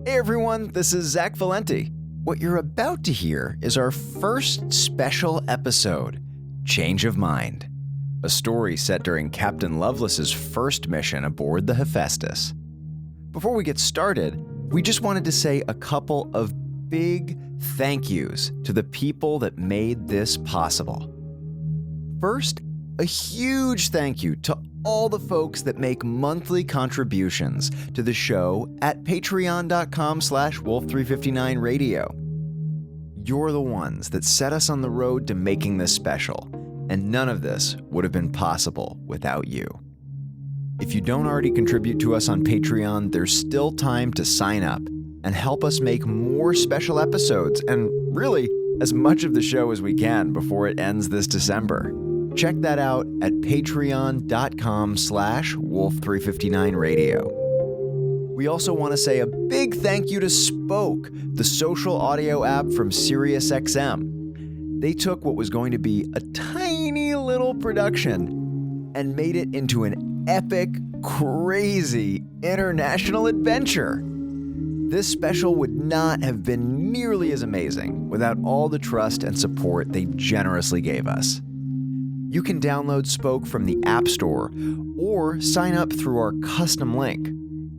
Hey everyone, this is Zach Valenti. What you're about to hear is our first special episode, Change of Mind, a story set during Captain Lovelace's first mission aboard the Hephaestus. Before we get started, we just wanted to say a couple of big thank yous to the people that made this possible. First, a huge thank you to all the folks that make monthly contributions to the show at patreon.com/wolf359radio. You're the ones that set us on the road to making this special, and none of this would have been possible without you. If you don't already contribute to us on Patreon, there's still time to sign up and help us make more special episodes and really as much of the show as we can before it ends this December. Check that out at patreon.com/wolf359radio. We also want to say a big thank you to Spoke, the social audio app from SiriusXM. They took what was going to be a tiny little production and made it into an epic, crazy international adventure. This special would not have been nearly as amazing without all the trust and support they generously gave us. You can download Spoke from the App Store or sign up through our custom link,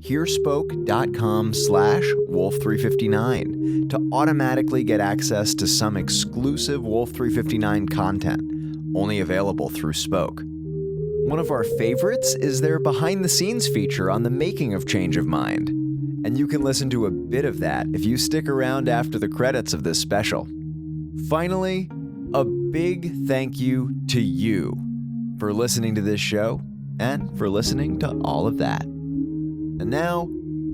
hearspoke.com/wolf359, to automatically get access to some exclusive Wolf 359 content, only available through Spoke. One of our favorites is their behind-the-scenes feature on the making of Change of Mind, and you can listen to a bit of that if you stick around after the credits of this special. Finally, a big thank you to you for listening to this show and for listening to all of that. And now,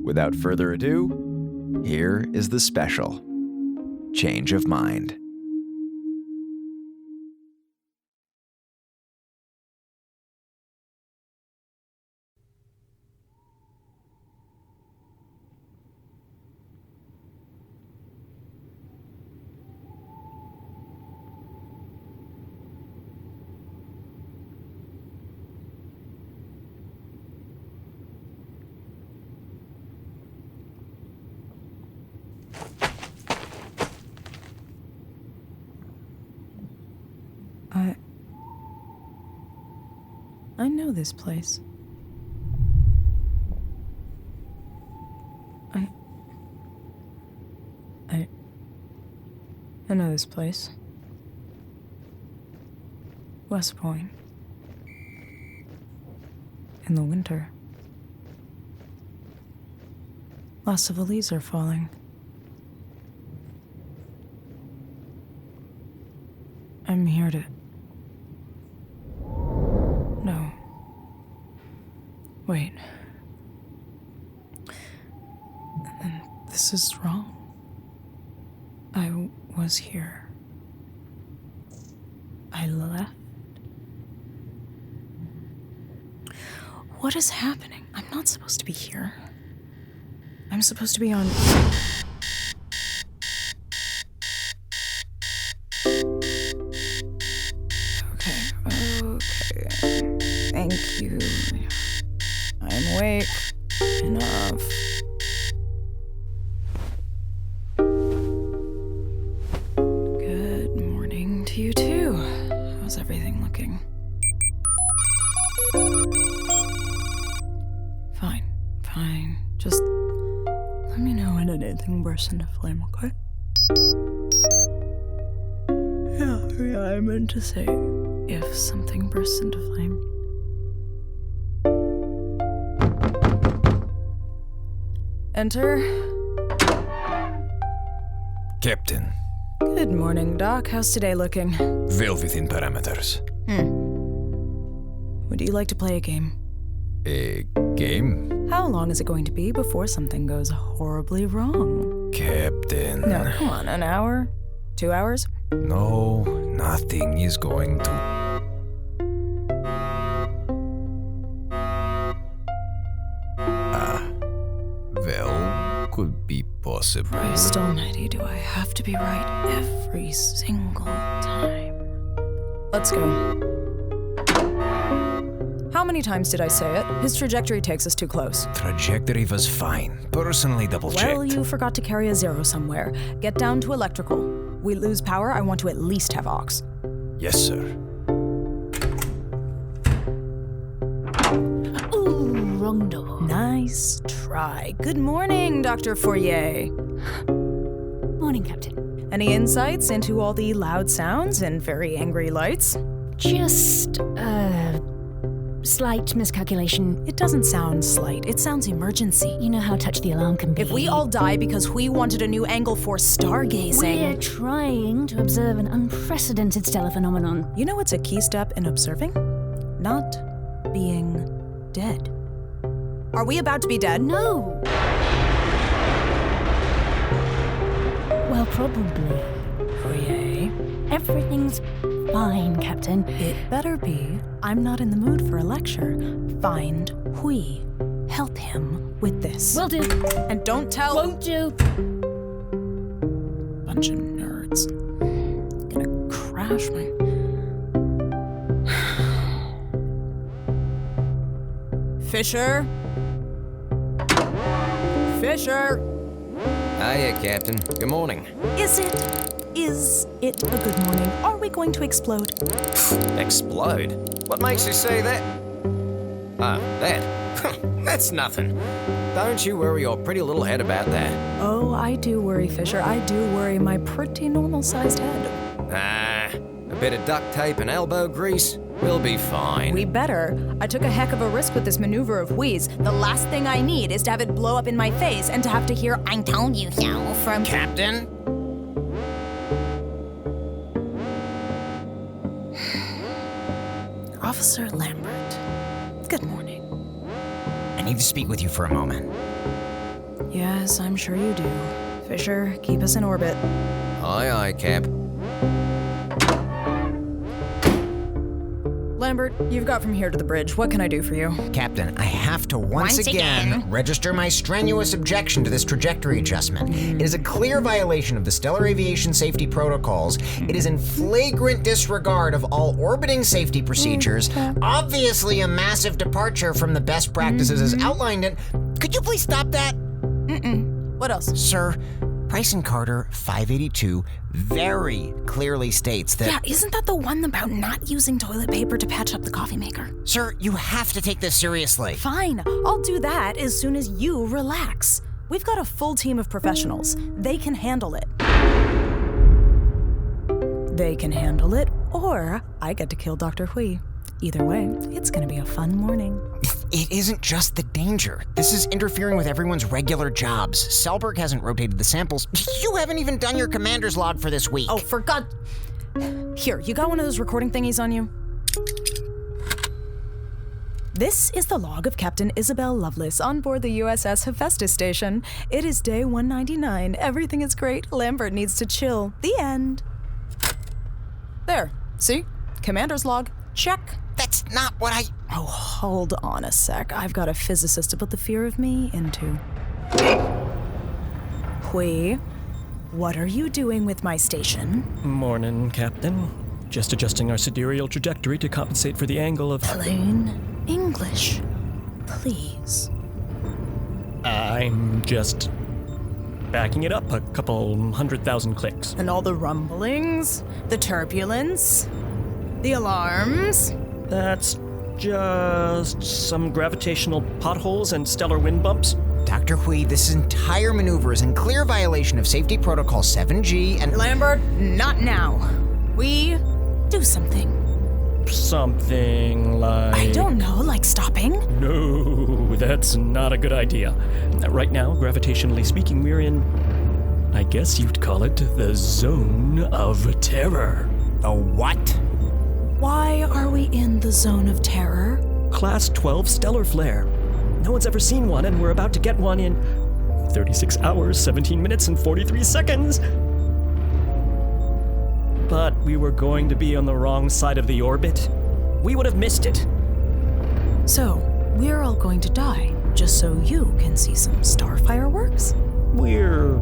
without further ado, here is the special, Change of Mind. I know this place. I know this place. West Point. In the winter. Lots of the leaves are falling. I'm here to... No. Wait. This is wrong. I was here. I left. What is happening? I'm not supposed to be here. I'm supposed to be on... Okay. Thank you. I'm awake. Enough. Good morning to you too. How's everything looking? Fine. Just let me know when anything bursts into flame, okay? Yeah, I meant to say if something bursts into flame. Enter. Captain. Good morning, Doc. How's today looking? Well within parameters. Would you like to play a game? A game? How long is it going to be before something goes horribly wrong? Captain. No, come on, an hour? 2 hours? No, nothing is going to... Well, could be possible. Christ almighty, do I have to be right every single time? Let's go. How many times did I say it? His trajectory takes us too close. Trajectory was fine. Personally double-checked. Well, you forgot to carry a zero somewhere. Get down to electrical. We lose power, I want to at least have aux. Yes, sir. Ooh, wrong door. Nice try. Good morning, Dr. Fourier. Morning, Captain. Any insights into all the loud sounds and very angry lights? Just, slight miscalculation. It doesn't sound slight. It sounds emergency. You know how touch the alarm can be. If we all die because Hui wanted a new angle for stargazing... We're trying to observe an unprecedented stellar phenomenon. You know what's a key step in observing? Not being dead. Are we about to be dead? No! Well, probably. Fourier. Everything's fine, Captain. It better be. I'm not in the mood for a lecture. Find Hui. Help him with this. Will do. And don't tell... Won't do. Bunch of nerds. Gonna crash my... Fisher? Fisher? Hiya, Captain. Good morning. Is it a good morning? Are we going to explode? Explode? What makes you say that? Ah, that? That's nothing. Don't you worry your pretty little head about that. Oh, I do worry, Fisher. I do worry my pretty normal-sized head. Ah, a bit of duct tape and elbow grease. We'll be fine. We better. I took a heck of a risk with this maneuver of Hui's. The last thing I need is to have it blow up in my face and to have to hear, "I told you so," from... Captain? Officer Lambert. Good morning. I need to speak with you for a moment. Yes, I'm sure you do. Fisher, keep us in orbit. Aye, aye, Cap. Lambert, you've got from here to the bridge. What can I do for you? Captain, I have to once again register my strenuous objection to this trajectory adjustment. It is a clear violation of the stellar aviation safety protocols. It is in flagrant disregard of all orbiting safety procedures, obviously a massive departure from the best practices as outlined in... Could you please stop that? What else? Sir, Price and Carter 582 very clearly states that... Yeah, isn't that the one about not using toilet paper to patch up the coffee maker? Sir, you have to take this seriously. Fine, I'll do that as soon as you relax. We've got a full team of professionals. They can handle it. They can handle it, or I get to kill Dr. Hui. Either way, it's gonna be a fun morning. It isn't just the danger. This is interfering with everyone's regular jobs. Selberg hasn't rotated the samples. You haven't even done your commander's log for this week. Oh, for God... Here, you got one of those recording thingies on you? This is the log of Captain Isabel Lovelace on board the U.S.S. Hephaestus Station. It is day 199. Everything is great. Lambert needs to chill. The end. There. See? Commander's log. Check. That's not what I... Oh, hold on a sec. I've got a physicist to put the fear of me into. Hui, what are you doing with my station? Morning, Captain. Just adjusting our sidereal trajectory to compensate for the angle of... Plain English, please. I'm just backing it up a couple 100,000 clicks. And all the rumblings, the turbulence, the alarms. That's just some gravitational potholes and stellar wind bumps. Dr. Hui, this entire maneuver is in clear violation of Safety Protocol 7G and... Lambert, not now. We do something. Something like... I don't know, like stopping? No, that's not a good idea. Right now, gravitationally speaking, we're in... I guess you'd call it the zone of terror. The what? Why are we in the zone of terror? Class 12 stellar flare. No one's ever seen one, and we're about to get one in 36 hours, 17 minutes, and 43 seconds. But we were going to be on the wrong side of the orbit. We would have missed it. So, we're all going to die, just so you can see some star fireworks? We're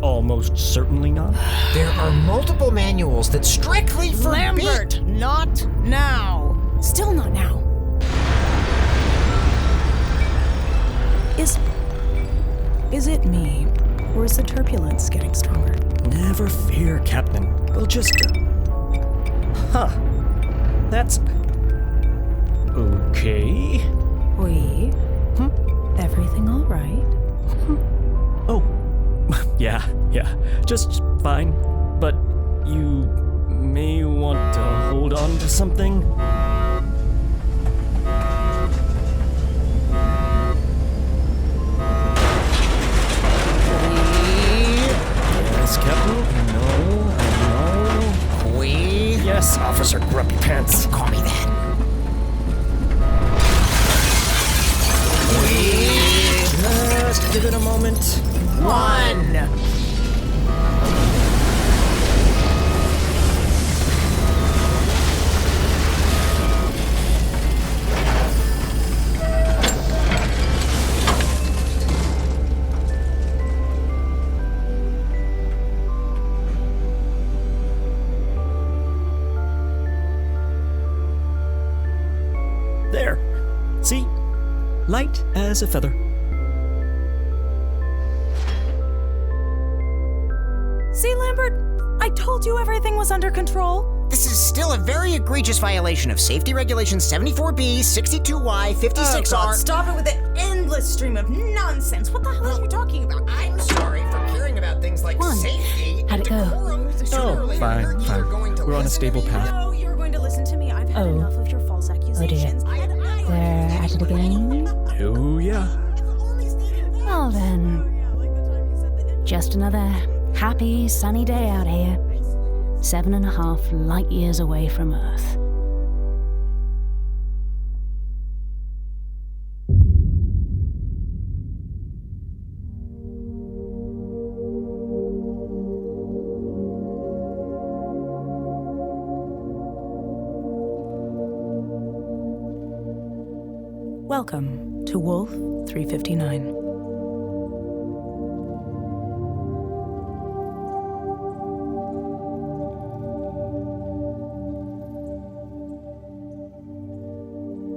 almost certainly not. There are multiple manuals that strictly forbid... Lambert, not now. Still not now. Is it me, or is the turbulence getting stronger? Never fear, Captain. We'll just... That's... Okay. Hui? Everything all right? Oh, yeah. Just fine. But you may want to hold on to something. Yes, Captain. No. Hui? Yes, Officer Grumpy Pants. Call me that. Just give it a moment. 1. There. See? Light as a feather. See, Lambert? I told you everything was under control. This is still a very egregious violation of Safety Regulations 74B, 62Y, 56R. Oh, God, stop it with the endless stream of nonsense. What the hell are you talking about? I'm sorry for caring about things like 1. safety How'd it go? decorum. Sooner or later, Fine. you're either going to We're on a listen stable to me path. No, you're going to listen to me. I've had enough of your false accusations. We're at it again. Oh, yeah. Well then, just another happy, sunny day out here. 7.5 light years away from Earth. Welcome to Wolf 359.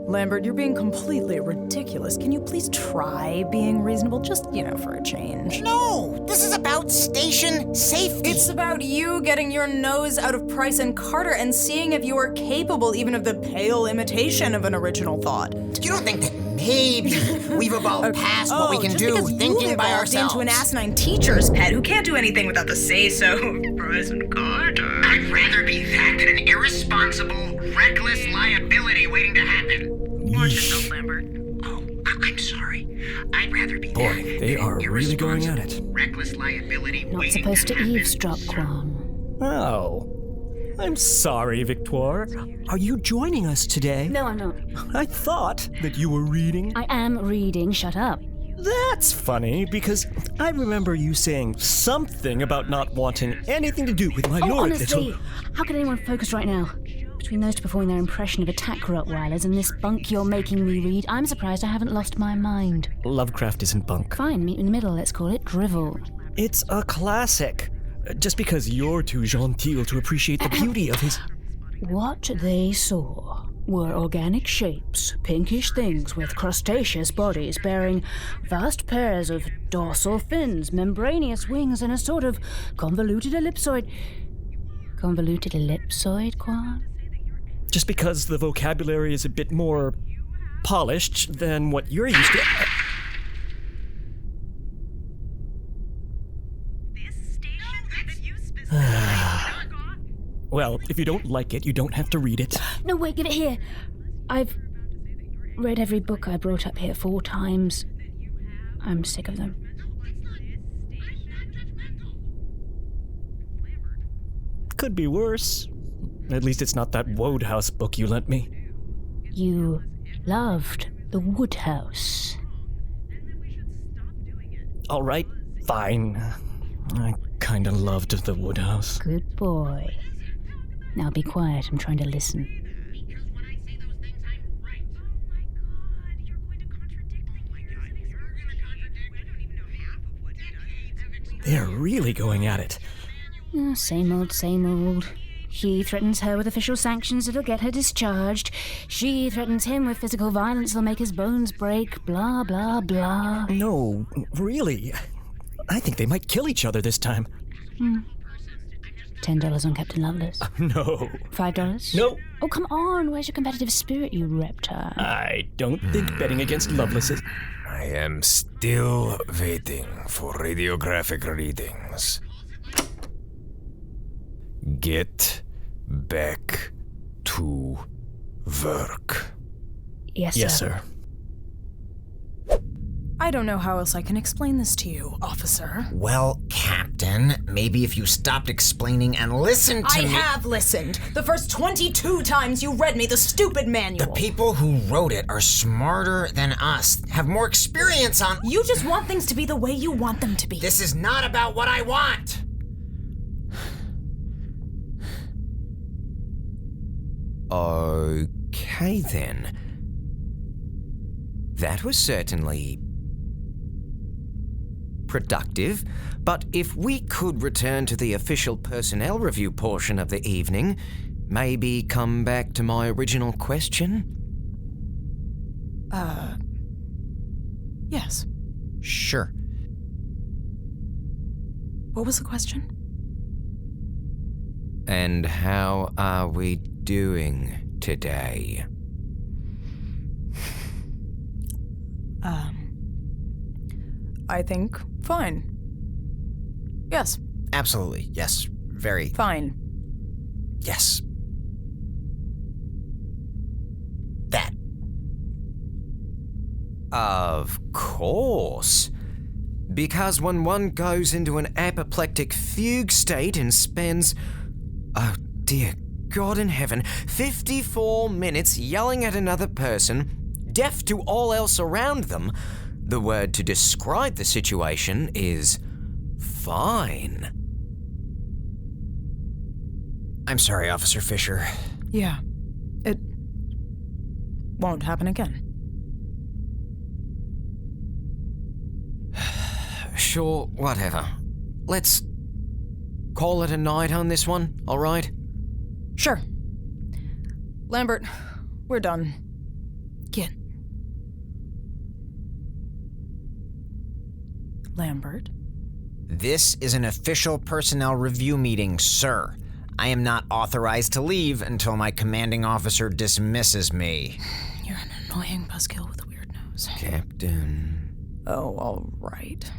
Lambert, you're being completely ridiculous. Can you please try being reasonable? Just, for a change. No, this is about station safety. It's about you getting your nose out of Price and Carter and seeing if you are capable even of the pale imitation of an original thought. You don't think that maybe we've evolved past what we can just do because thinking you've by evolved ourselves? into an asinine teacher's pet who can't do anything without the say-so of Price and Carter. I'd rather be that than an irresponsible, reckless liability waiting to happen. Watch yourself, Lambert. Oh, I'm sorry. I'd rather be Boy, that they than are an really going at irresponsible, it. reckless liability Not waiting supposed to happen. eavesdrop, Quan. Oh. I'm sorry, Victoire. Are you joining us today? No, I'm not. I thought that you were reading. I am reading. Shut up. That's funny, because I remember you saying something about not wanting anything to do with my Oh, Lord honestly, Little. how can anyone focus right now? Between those two performing their impression of attack Rottweilers and this bunk you're making me read, I'm surprised I haven't lost my mind. Lovecraft isn't bunk. Fine, meet in the middle, let's call it drivel. It's a classic. Just because you're too genteel to appreciate the beauty of his... What they saw were organic shapes, pinkish things with crustaceous bodies bearing vast pairs of dorsal fins, membranous wings, and a sort of convoluted ellipsoid. Convoluted ellipsoid, Quan? Just because the vocabulary is a bit more polished than what you're used to... Well, if you don't like it, you don't have to read it. No, wait, give it here. I've read every book I brought up here 4 times. I'm sick of them. Could be worse. At least it's not that Wodehouse book you lent me. You loved the Woodhouse. All right, fine. I kinda loved the Woodhouse. Good boy. Now be quiet, I'm trying to listen. Because when I say those things, I'm right. Oh my God, you're going to contradict me. You're going to contradict. I don't even know half of what decades of experience. They're really going at it. Same old, same old. He threatens her with official sanctions that'll get her discharged. She threatens him with physical violence that'll make his bones break. Blah, blah, blah. No, really. I think they might kill each other this time. $10 on Captain Lovelace. No. $5? No. Oh, come on. Where's your competitive spirit, you reptile? I don't think betting against Lovelace is... I am still waiting for radiographic readings. Get back to work. Yes, Yes, sir. sir. I don't know how else I can explain this to you, officer. Well, Captain, maybe if you stopped explaining and listened to I me... have listened. The first 22 times you read me the stupid manual. The people who wrote it are smarter than us, have more experience on... You just want things to be the way you want them to be. This is not about what I want! Okay, then. That was certainly productive, but if we could return to the official personnel review portion of the evening, maybe come back to my original question? Yes. Sure. What was the question? And how are we doing today? I think fine. Yes, Absolutely, yes. Very... fine. Yes. That. Of course. Because when one goes into an apoplectic fugue state and spends, oh dear God in heaven, 54 minutes yelling at another person, deaf to all else around them, the word to describe the situation is fine. I'm sorry, Officer Fisher. Yeah. It won't happen again. Sure, whatever. Let's call it a night on this one, all right? Sure. Lambert, we're done. Get. Lambert? This is an official personnel review meeting, sir. I am not authorized to leave until my commanding officer dismisses me. You're an annoying buzzkill with a weird nose. Captain. Oh, all right.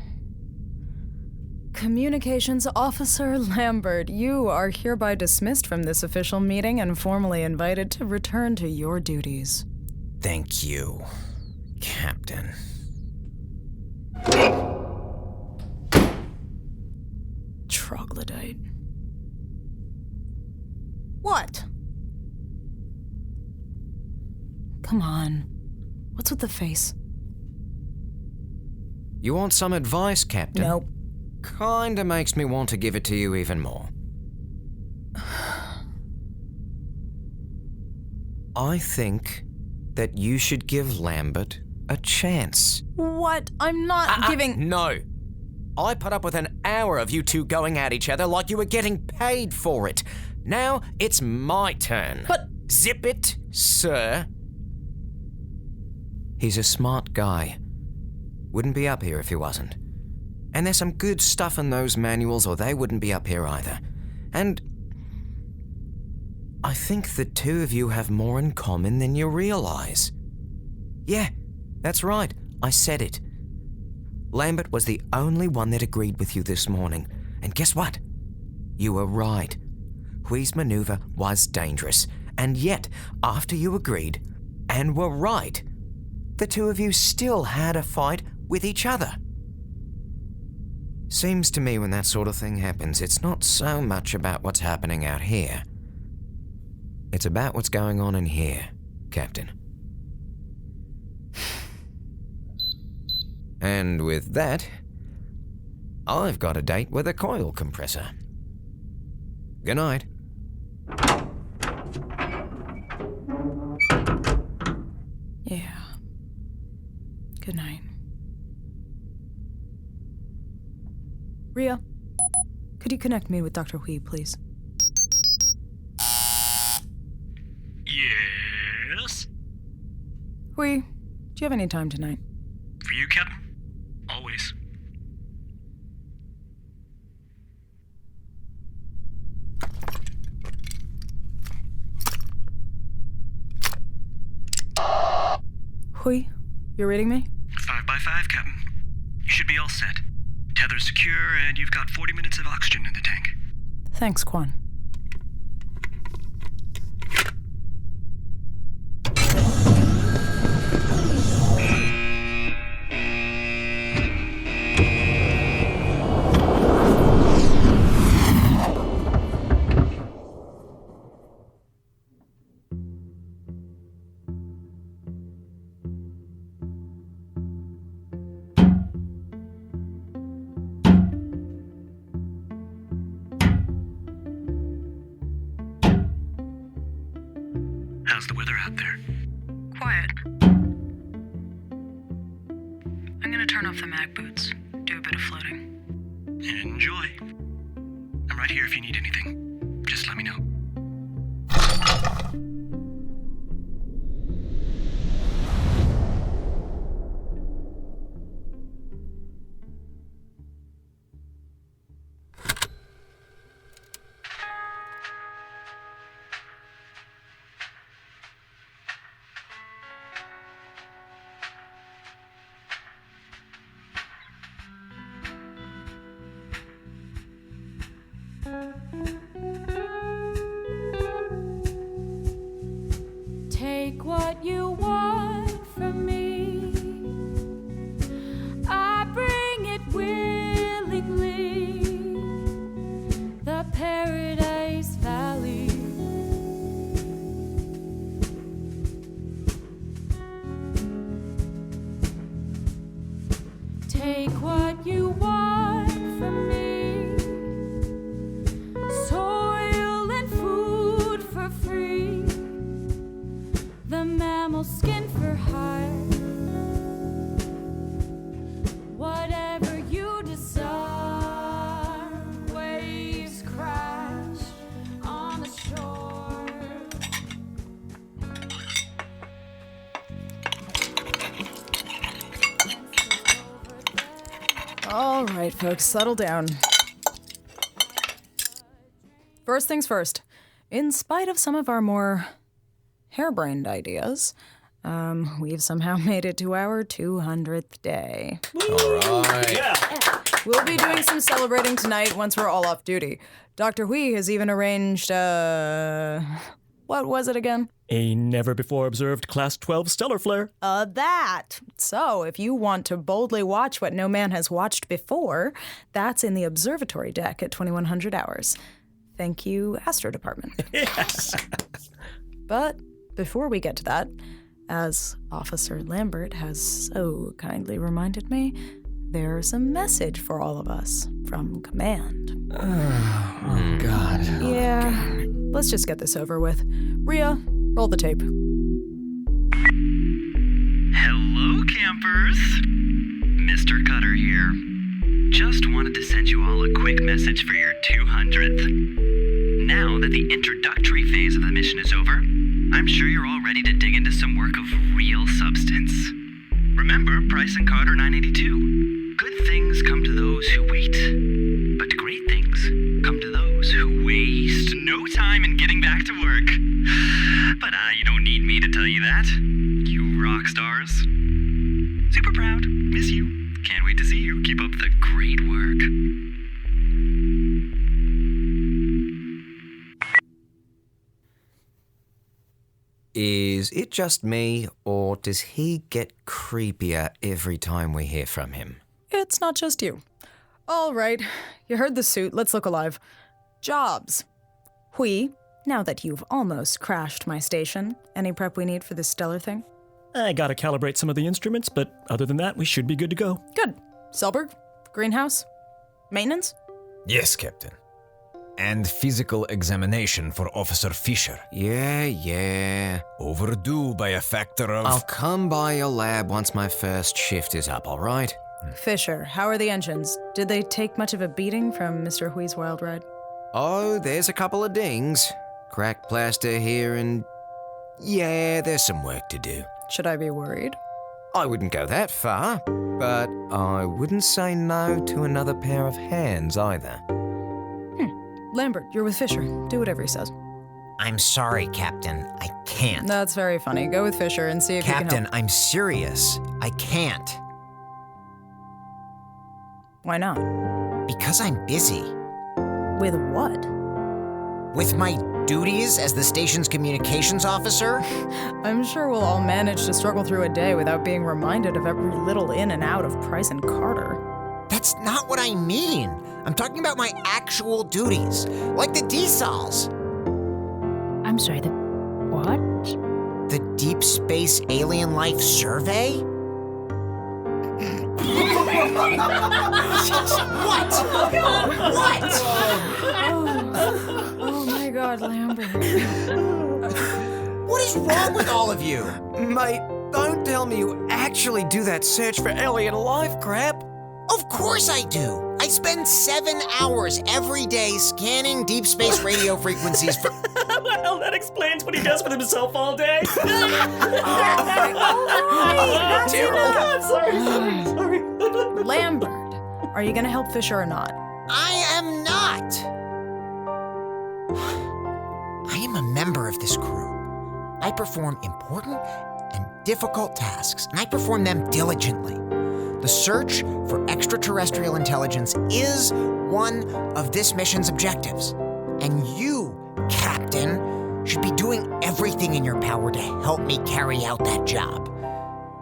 Communications Officer Lambert, you are hereby dismissed from this official meeting and formally invited to return to your duties. Thank you, Captain. Troglodyte. What? Come on. What's with the face? You want some advice, Captain? Nope. Kinda makes me want to give it to you even more. I think that you should give Lambert a chance. What? I'm not giving... No. I put up with an hour of you two going at each other like you were getting paid for it. Now it's my turn. But... Zip it, sir. He's a smart guy. Wouldn't be up here if he wasn't. And there's some good stuff in those manuals or they wouldn't be up here either. And I think the two of you have more in common than you realize. Yeah, that's right. I said it. Lambert was the only one that agreed with you this morning. And guess what? You were right. Hui's maneuver was dangerous. And yet, after you agreed and were right, the two of you still had a fight with each other. Seems to me when that sort of thing happens, it's not so much about what's happening out here. It's about what's going on in here, Captain. And with that, I've got a date with a coil compressor. Good night. Yeah. Good night. Ria, could you connect me with Dr. Hui, please? Hui, do you have any time tonight? For you, Captain? Always. Hui, you're reading me? 5 by 5, Captain. You should be all set. Tether's secure, and you've got 40 minutes of oxygen in the tank. Thanks, Quan. How's the weather out there? Quiet. I'm gonna turn off the mag boots, do a bit of floating. Enjoy. I'm right here if you need anything. Just let me know. Take what you want from me. I bring it willingly. The Paradise Valley. Take what you want from me. Soil and food for free. The mammal skin for hire. Whatever you desire. Waves crash on the shore. All right, folks, settle down. First things first. In spite of some of our more harebrained ideas, we've somehow made it to our 200th day. All right. We'll be doing some celebrating tonight once we're all off duty. Dr. Hui has even arranged, what was it again? A never-before-observed Class 12 stellar flare. That. So, if you want to boldly watch what no man has watched before, that's in the observatory deck at 2100 hours. Thank you, Astro Department. Yes. But before we get to that, as Officer Lambert has so kindly reminded me, there's a message for all of us from Command. Oh, God. Yeah, let's just get this over with. Rhea, roll the tape. Hello, campers. Mr. Cutter here. Just wanted to send you all a quick message for your 200th. Now that the introductory phase of the mission is over, I'm sure you're all ready to dig into some work of real substance. Remember Price and Carter 982. Good things come to those who wait, but great things come to those who waste no time in getting back to work. But you don't need me to tell you that. You rock stars. Super proud. Miss you. Can't wait to see you. Keep up the great work. Is it just me, or does he get creepier every time we hear from him? It's not just you. All right, you heard the suit. Let's look alive. Jobs. Hui, now that you've almost crashed my station, any prep we need for this stellar thing? I gotta calibrate some of the instruments, but other than that, we should be good to go. Good. Selberg? Greenhouse? Maintenance? Yes, Captain. And physical examination for Officer Fisher. Yeah. Overdue by a factor of... I'll come by your lab once my first shift is up, all right? Fisher, how are the engines? Did they take much of a beating from Mr. Hui's wild ride? Oh, there's a couple of dings. Cracked plaster here and... Yeah, there's some work to do. Should I be worried? I wouldn't go that far, but I wouldn't say no to another pair of hands either. Lambert, you're with Fisher. Do whatever he says. I'm sorry, Captain. I can't. That's very funny. Go with Fisher and see if you can Captain, help. I'm serious. I can't. Why not? Because I'm busy. With what? With my duties as the station's communications officer? I'm sure we'll all manage to struggle through a day without being reminded of every little in and out of Price and Carter. That's not what I mean. I'm talking about my actual duties, like the DSALs. I'm sorry, the what? The Deep Space Alien Life Survey? What? What? Oh my God, Lambert. What is wrong with all of you? Mate, don't tell me you actually do that search for alien life crap. Of course I do. I spend 7 hours every day scanning deep space radio frequencies for... Well, that explains what he does with himself all day. Sorry. Lambert, are you gonna help Fisher or not? I am not. I am a member of this crew. I perform important and difficult tasks, and I perform them diligently. The search for extraterrestrial intelligence is one of this mission's objectives. And you, Captain, should be doing everything in your power to help me carry out that job,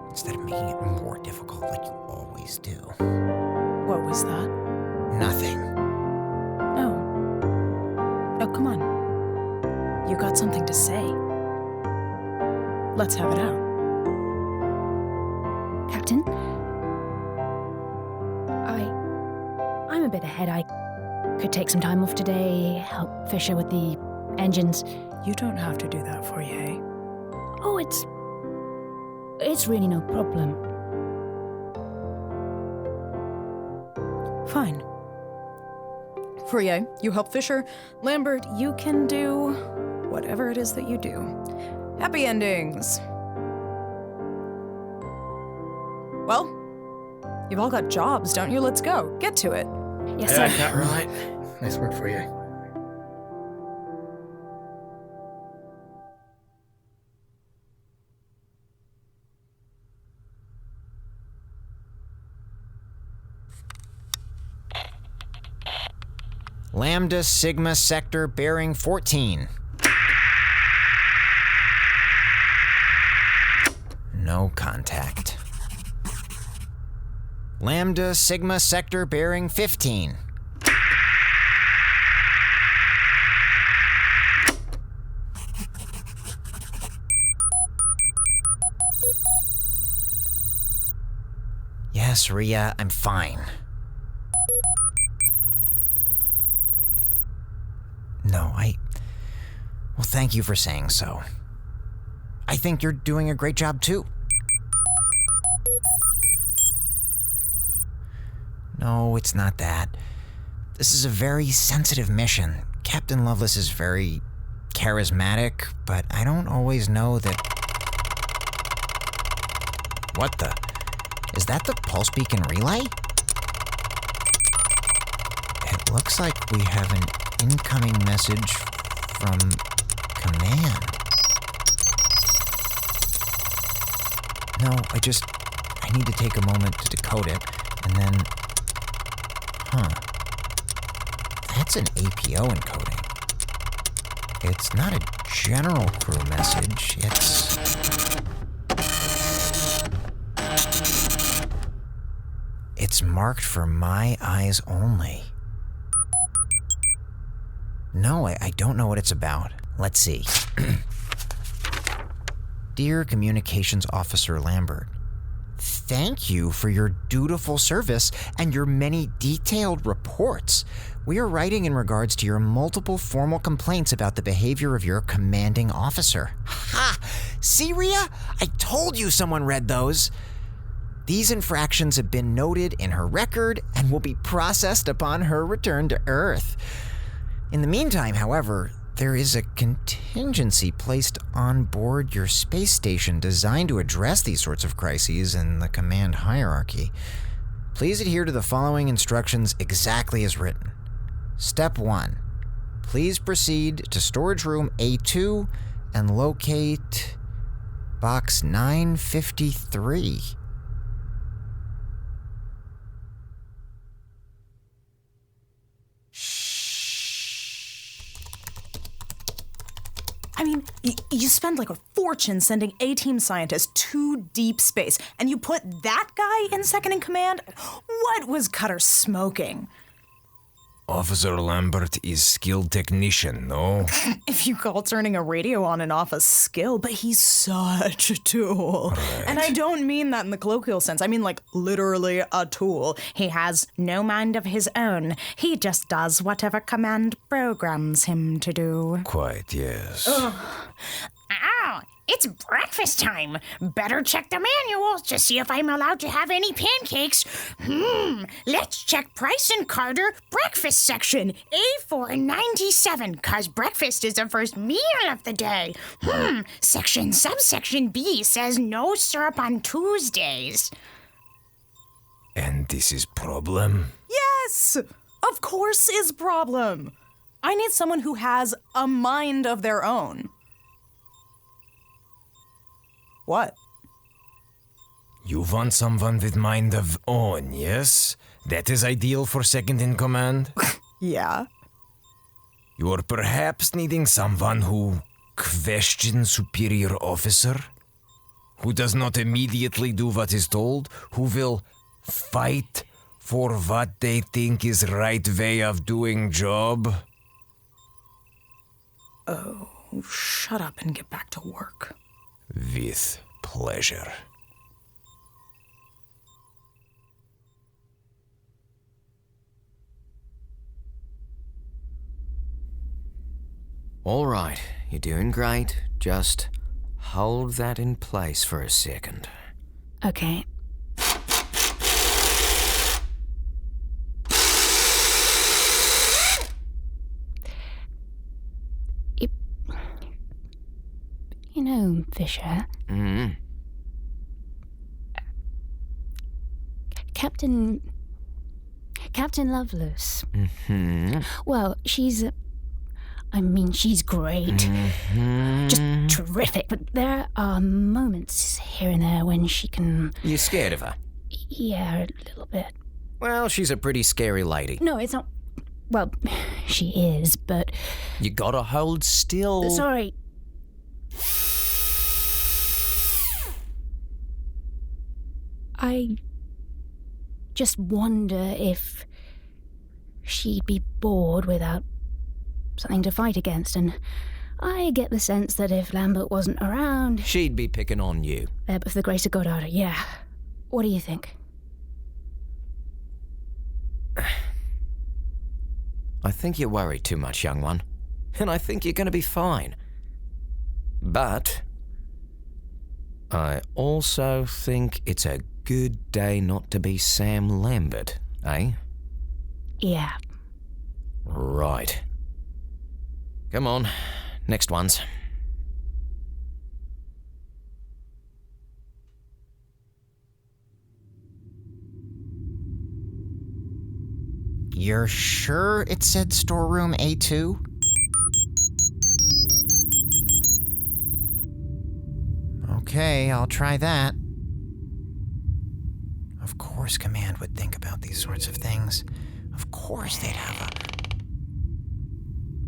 instead of making it more difficult like you always do. What was that? Nothing. Oh, come on. You got something to say. Let's have it out. Captain? I'm a bit ahead. I could take some time off today, help Fisher with the engines. You don't have to do that, Fourier. Oh, it's really no problem. Fine. Fourier, you help Fisher. Lambert, you can do whatever it is that you do. Happy endings. Well, you've all got jobs, don't you? Let's go. Get to it. Yes, sir. Got right. Nice work for you. Lambda Sigma Sector bearing 14. No contact. Lambda Sigma Sector bearing 15. Yes, Ria, I'm fine. No, well, thank you for saying so. I think you're doing a great job, too. No, it's not that. This is a very sensitive mission. Captain Lovelace is very charismatic, but I don't always know that... What the? Is that the pulse beacon relay? It looks like we have an incoming message from command. No, I need to take a moment to decode it, and then... That's an APO encoding. It's not a general crew message, It's marked for my eyes only. No, I don't know what it's about. Let's see. Dear Communications Officer Lambert, thank you for your dutiful service and your many detailed reports. We are writing in regards to your multiple formal complaints about the behavior of your commanding officer. Ha! See, Ria? I told you someone read those. These infractions have been noted in her record and will be processed upon her return to Earth. In the meantime, however, There is a contingency placed on board your space station designed to address these sorts of crises in the command hierarchy. Please adhere to the following instructions exactly as written. Step 1. Please proceed to storage room A2 and locate box 953. I mean, you spend like a fortune sending A-team scientists to deep space, and you put that guy in second in command? What was Cutter smoking? Officer Lambert is skilled technician, no? If you call turning a radio on and off a skill, but he's such a tool. Right. And I don't mean that in the colloquial sense. I mean like literally a tool. He has no mind of his own. He just does whatever command programs him to do. Quite, yes. Ow! It's breakfast time. Better check the manual to see if I'm allowed to have any pancakes. Let's check Price and Carter breakfast section, A497, 'cause breakfast is the first meal of the day. Subsection B says no syrup on Tuesdays. And this is problem? Yes! Of course is problem. I need someone who has a mind of their own. What? You want someone with mind of own, yes? That is ideal for second in command? Yeah? You are perhaps needing someone who questions superior officer? Who does not immediately do what is told? Who will fight for what they think is right way of doing job? Oh, shut up and get back to work. With pleasure. All right, you're doing great. Just hold that in place for a second. Okay. You know, Fisher. Captain Lovelace. Well, she's great. Just terrific. But there are moments here and there when she can... You're scared of her? Yeah, a little bit. Well, she's a pretty scary lady. No, it's not... Well, she is, but... You gotta hold still. Sorry. I just wonder if she'd be bored without something to fight against, and I get the sense that if Lambert wasn't around... She'd be picking on you. But for the grace of God, yeah. What do you think? I think you worry too much, young one. And I think you're gonna be fine. But... I also think it's a good day not to be Sam Lambert, eh? Yeah. Right. Come on, next ones. You're sure it said storeroom A2? Okay, I'll try that. Of course Command would think about these sorts of things. Of course they'd have a...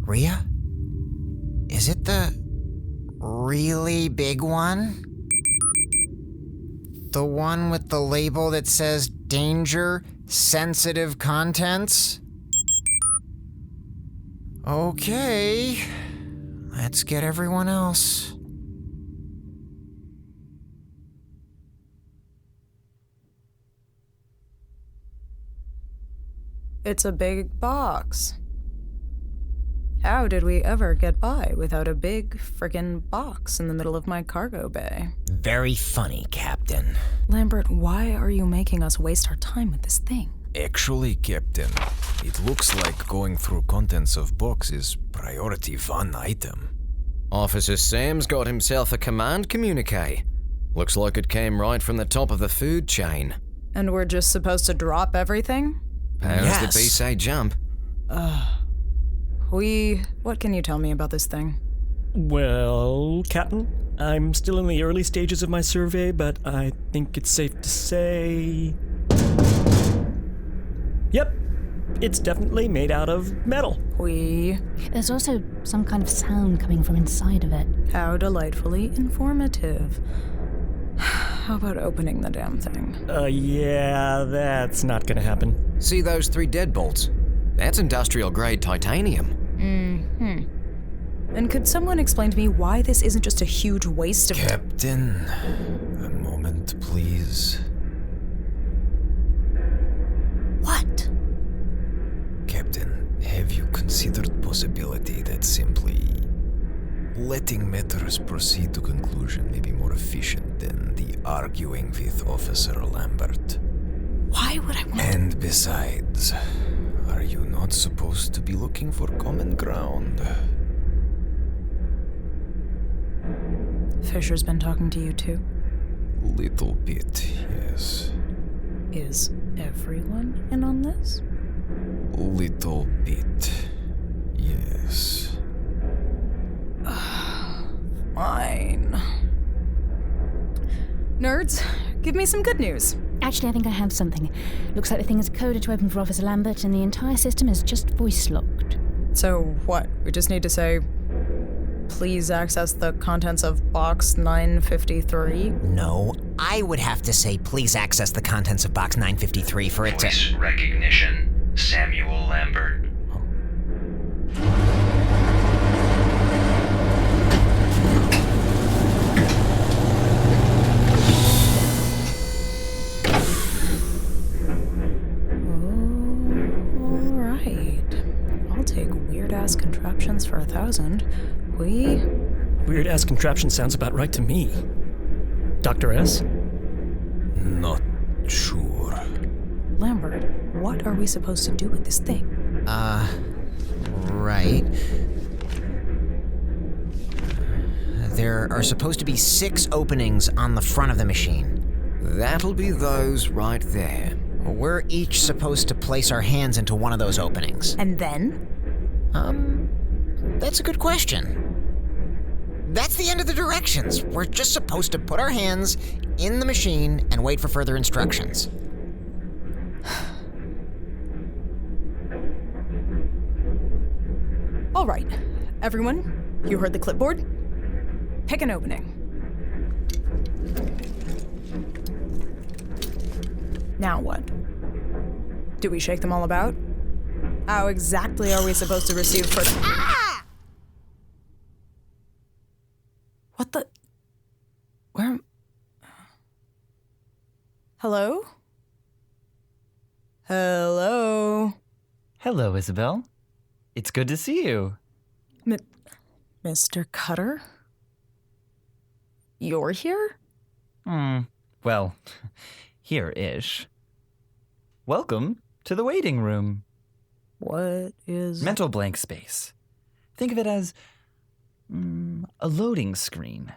Rhea? Is it the really big one? The one with the label that says danger, sensitive contents? Okay, let's get everyone else. It's a big box. How did we ever get by without a big friggin' box in the middle of my cargo bay? Very funny, Captain. Lambert, why are you making us waste our time with this thing? Actually, Captain, it looks like going through contents of box is priority 1 item. Officer Sam's got himself a command communique. Looks like it came right from the top of the food chain. And we're just supposed to drop everything? How's Yes. the beast say jump? Hui, what can you tell me about this thing? Well, Captain, I'm still in the early stages of my survey, but I think it's safe to say... Yep, it's definitely made out of metal. Hui, There's also some kind of sound coming from inside of it. how delightfully informative. How about opening the damn thing? Yeah, that's not gonna happen. See those 3 deadbolts? That's industrial-grade titanium. And could someone explain to me why this isn't just a huge waste of... Captain, a moment, please. What? Captain, have you considered possibility that simply letting matters proceed to conclusion may be more efficient than the arguing with Officer Lambert? Why would I want... And besides, are you not supposed to be looking for common ground? Fisher's been talking to you too? Little bit, yes. Is everyone in on this? Little bit, yes. Fine. Nerds, give me some good news. Actually, I think I have something. Looks like the thing is coded to open for Officer Lambert, and the entire system is just voice-locked. So what? We just need to say, please access the contents of box 953? No, I would have to say please access the contents of box 953 for it to... Voice recognition. Samuel Lambert. Alright. I'll take weird-ass contraptions for 1,000. We... Weird-ass contraption sounds about right to me. Dr. S? Not sure. Lambert, what are we supposed to do with this thing? Right. There are supposed to be 6 openings on the front of the machine. That'll be those right there. We're each supposed to place our hands into one of those openings. And then? That's a good question. That's the end of the directions. We're just supposed to put our hands in the machine and wait for further instructions. All right, everyone, you heard the clipboard? Pick an opening. Now what? Do we shake them all about? How exactly are we supposed to receive further... Ah! What the... Where am... Hello? Hello? Hello, Isabel. It's good to see you. Mr. Cutter? You're here? Well, here-ish. Welcome to the waiting room. What is... Mental blank space. Think of it as a loading screen.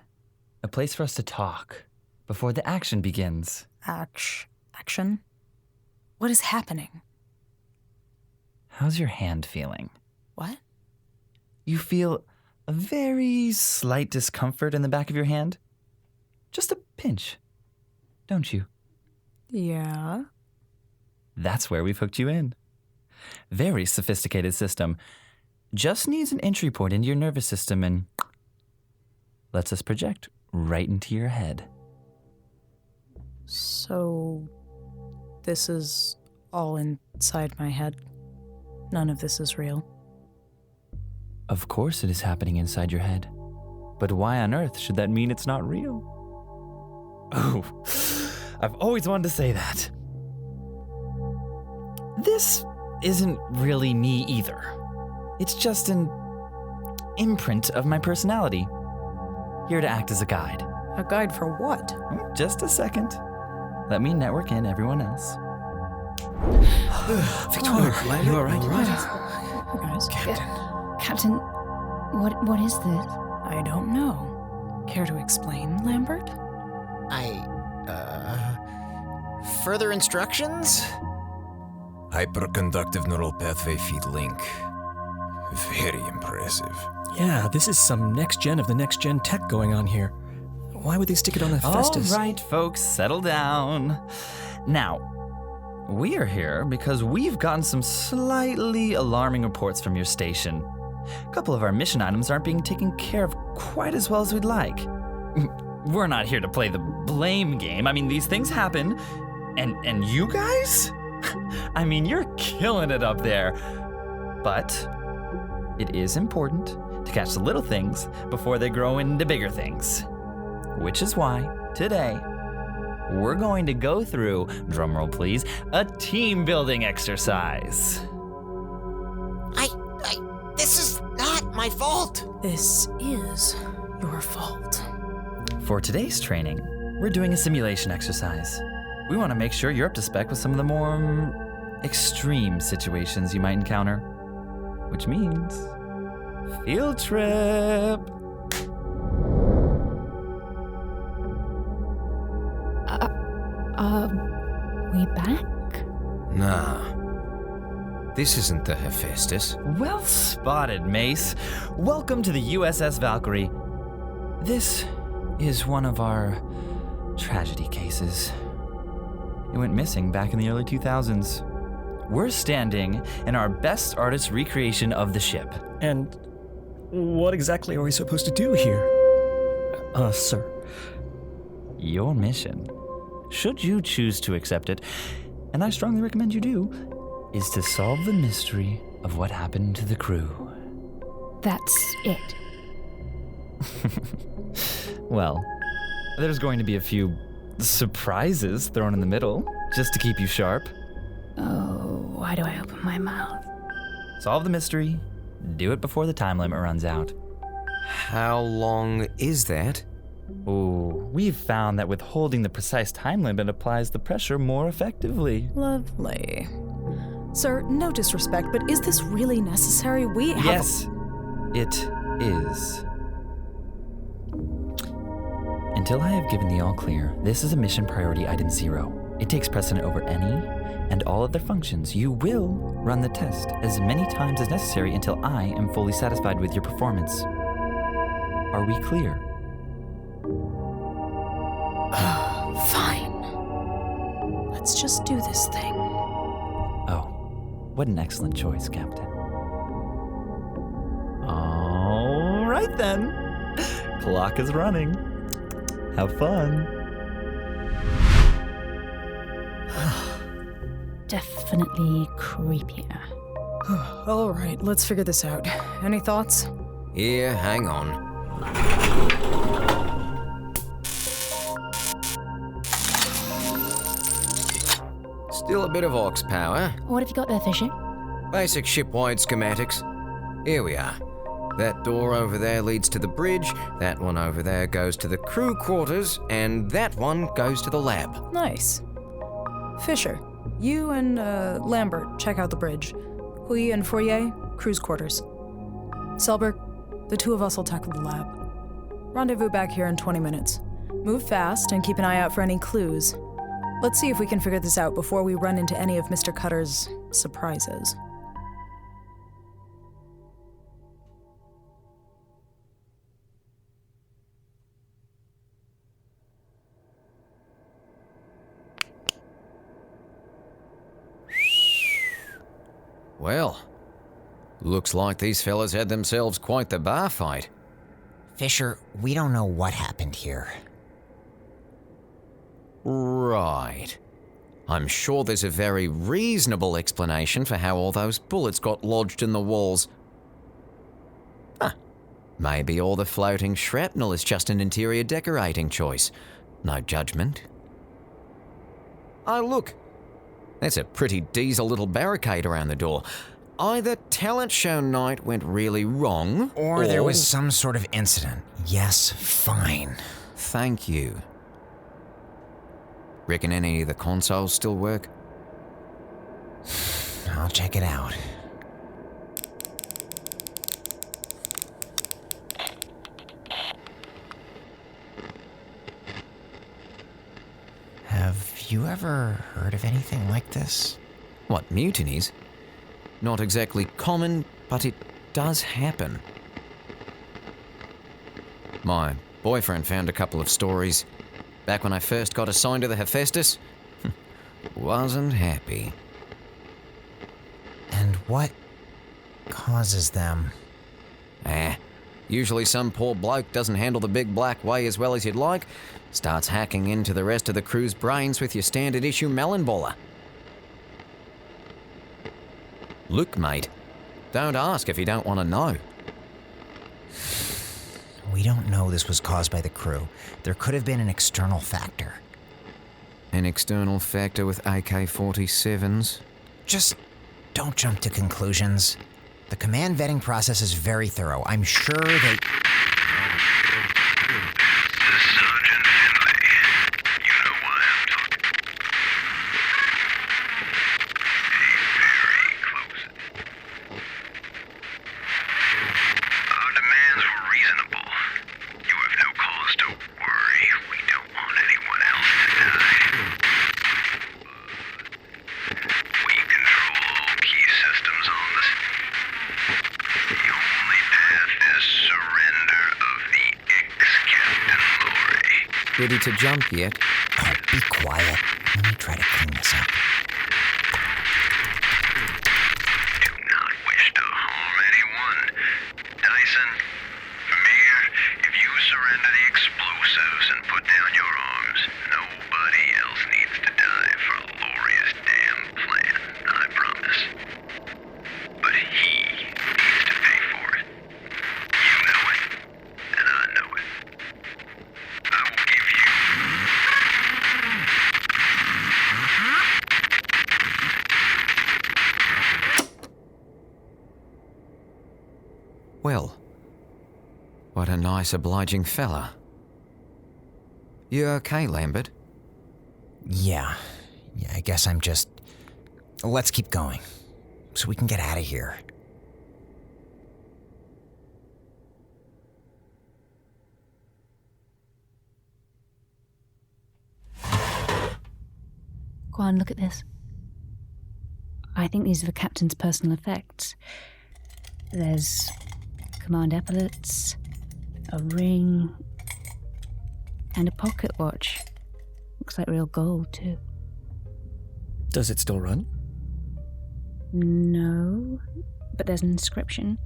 A place for us to talk before the action begins. Action? What is happening? How's your hand feeling? What? You feel a very slight discomfort in the back of your hand? Just a pinch, don't you? Yeah. That's where we've hooked you in. Very sophisticated system. Just needs an entry point into your nervous system and lets us project right into your head. So, this is all inside my head. None of this is real. Of course it is happening inside your head. But why on earth should that mean it's not real? Oh, I've always wanted to say that. This isn't really me either. It's just an imprint of my personality. Here to act as a guide. A guide for what? Just a second. Let me network in everyone else. Victoria, you all right? You guys? Captain, what is this? I don't know. Care to explain, Lambert? Further instructions? Hyperconductive neural pathway feed link. Very impressive. Yeah, this is some next gen of the next gen tech going on here. Why would they stick it on Hephaestus? All right, folks, settle down. Now, we are here because we've gotten some slightly alarming reports from your station. A couple of our mission items aren't being taken care of quite as well as we'd like. We're not here to play the blame game. I mean, these things happen, and you guys? I mean, you're killing it up there. But it is important to catch the little things before they grow into bigger things. Which is why, today, we're going to go through, drumroll please, a team building exercise. This is not my fault. This is your fault. For today's training, we're doing a simulation exercise. We want to make sure you're up to spec with some of the more extreme situations you might encounter. Which means, field trip. We back? Nah. This isn't the Hephaestus. Well spotted, Mace. Welcome to the U.S.S. Valkyrie. This is one of our tragedy cases. It went missing back in the early 2000s. We're standing in our best artist recreation of the ship. And what exactly are we supposed to do here? Sir. Your mission, should you choose to accept it, and I strongly recommend you do, is to solve the mystery of what happened to the crew. That's it. Well, there's going to be a few surprises thrown in the middle, just to keep you sharp. Oh, why do I open my mouth? Solve the mystery, do it before the time limit runs out. How long is that? Oh, we've found that withholding the precise time limit applies the pressure more effectively. Lovely. Sir, no disrespect, but is this really necessary? We have... Yes, it is. Until I have given the all clear, this is a mission priority item 0. It takes precedent over any and all other functions. You will run the test as many times as necessary until I am fully satisfied with your performance. Are we clear? Fine. Let's just do this thing. Oh, what an excellent choice, Captain. All right then. Clock is running. Have fun. Definitely creepier. All right, let's figure this out. Any thoughts? Here, hang on. Still a bit of aux power. What have you got there, Fisher? Basic ship-wide schematics. Here we are. That door over there leads to the bridge, that one over there goes to the crew quarters, and that one goes to the lab. Nice. Fisher, you and Lambert check out the bridge. Hui and Fourier, crew's quarters. Selberg, the two of us will tackle the lab. Rendezvous back here in 20 minutes. Move fast and keep an eye out for any clues. Let's see if we can figure this out before we run into any of Mr. Cutter's surprises. Well, looks like these fellas had themselves quite the bar fight. Fisher, we don't know what happened here. Right. I'm sure there's a very reasonable explanation for how all those bullets got lodged in the walls. Maybe all the floating shrapnel is just an interior decorating choice. No judgment. Oh, look. That's a pretty diesel little barricade around the door. Either talent show night went really wrong, Or there was some sort of incident. Yes, fine. Thank you. Reckon any of the consoles still work? I'll check it out. Have you ever heard of anything like this? What, mutinies? Not exactly common, but it does happen. My boyfriend found a couple of stories. Back when I first got assigned to the Hephaestus, wasn't happy. And what causes them? Usually some poor bloke doesn't handle the big black way as well as you'd like, starts hacking into the rest of the crew's brains with your standard issue melon baller. Look, mate, don't ask if you don't want to know. We don't know this was caused by the crew. There could have been an external factor. An external factor with AK-47s? Just don't jump to conclusions. The command vetting process is very thorough. I'm sure they... This is Sergeant Finlay. You know why I'm talking. Pay very close. Our demands were reasonable. You have no cause to worry. We don't want anyone else to die. We control all key systems on this. The only path is surrender of the ex-Captain Laurie. Ready to jump yet? Oh, be quiet. Let me try to clean this up. Do not wish to harm anyone. Dyson, Vermeer, if you surrender the explosives and put down your arms, nobody else needs to die for Laurie's damn plan, I promise. But he needs to pay for it. You know it, and I know it. I will give you... Well, what a nice, obliging fella. You okay, Lambert? Yeah, I guess I'm just... Let's keep going, so we can get out of here. Go on, look at this. I think these are the captain's personal effects. There's command epaulets, a ring, and a pocket watch. Looks like real gold, too. Does it still run? No, but there's an inscription.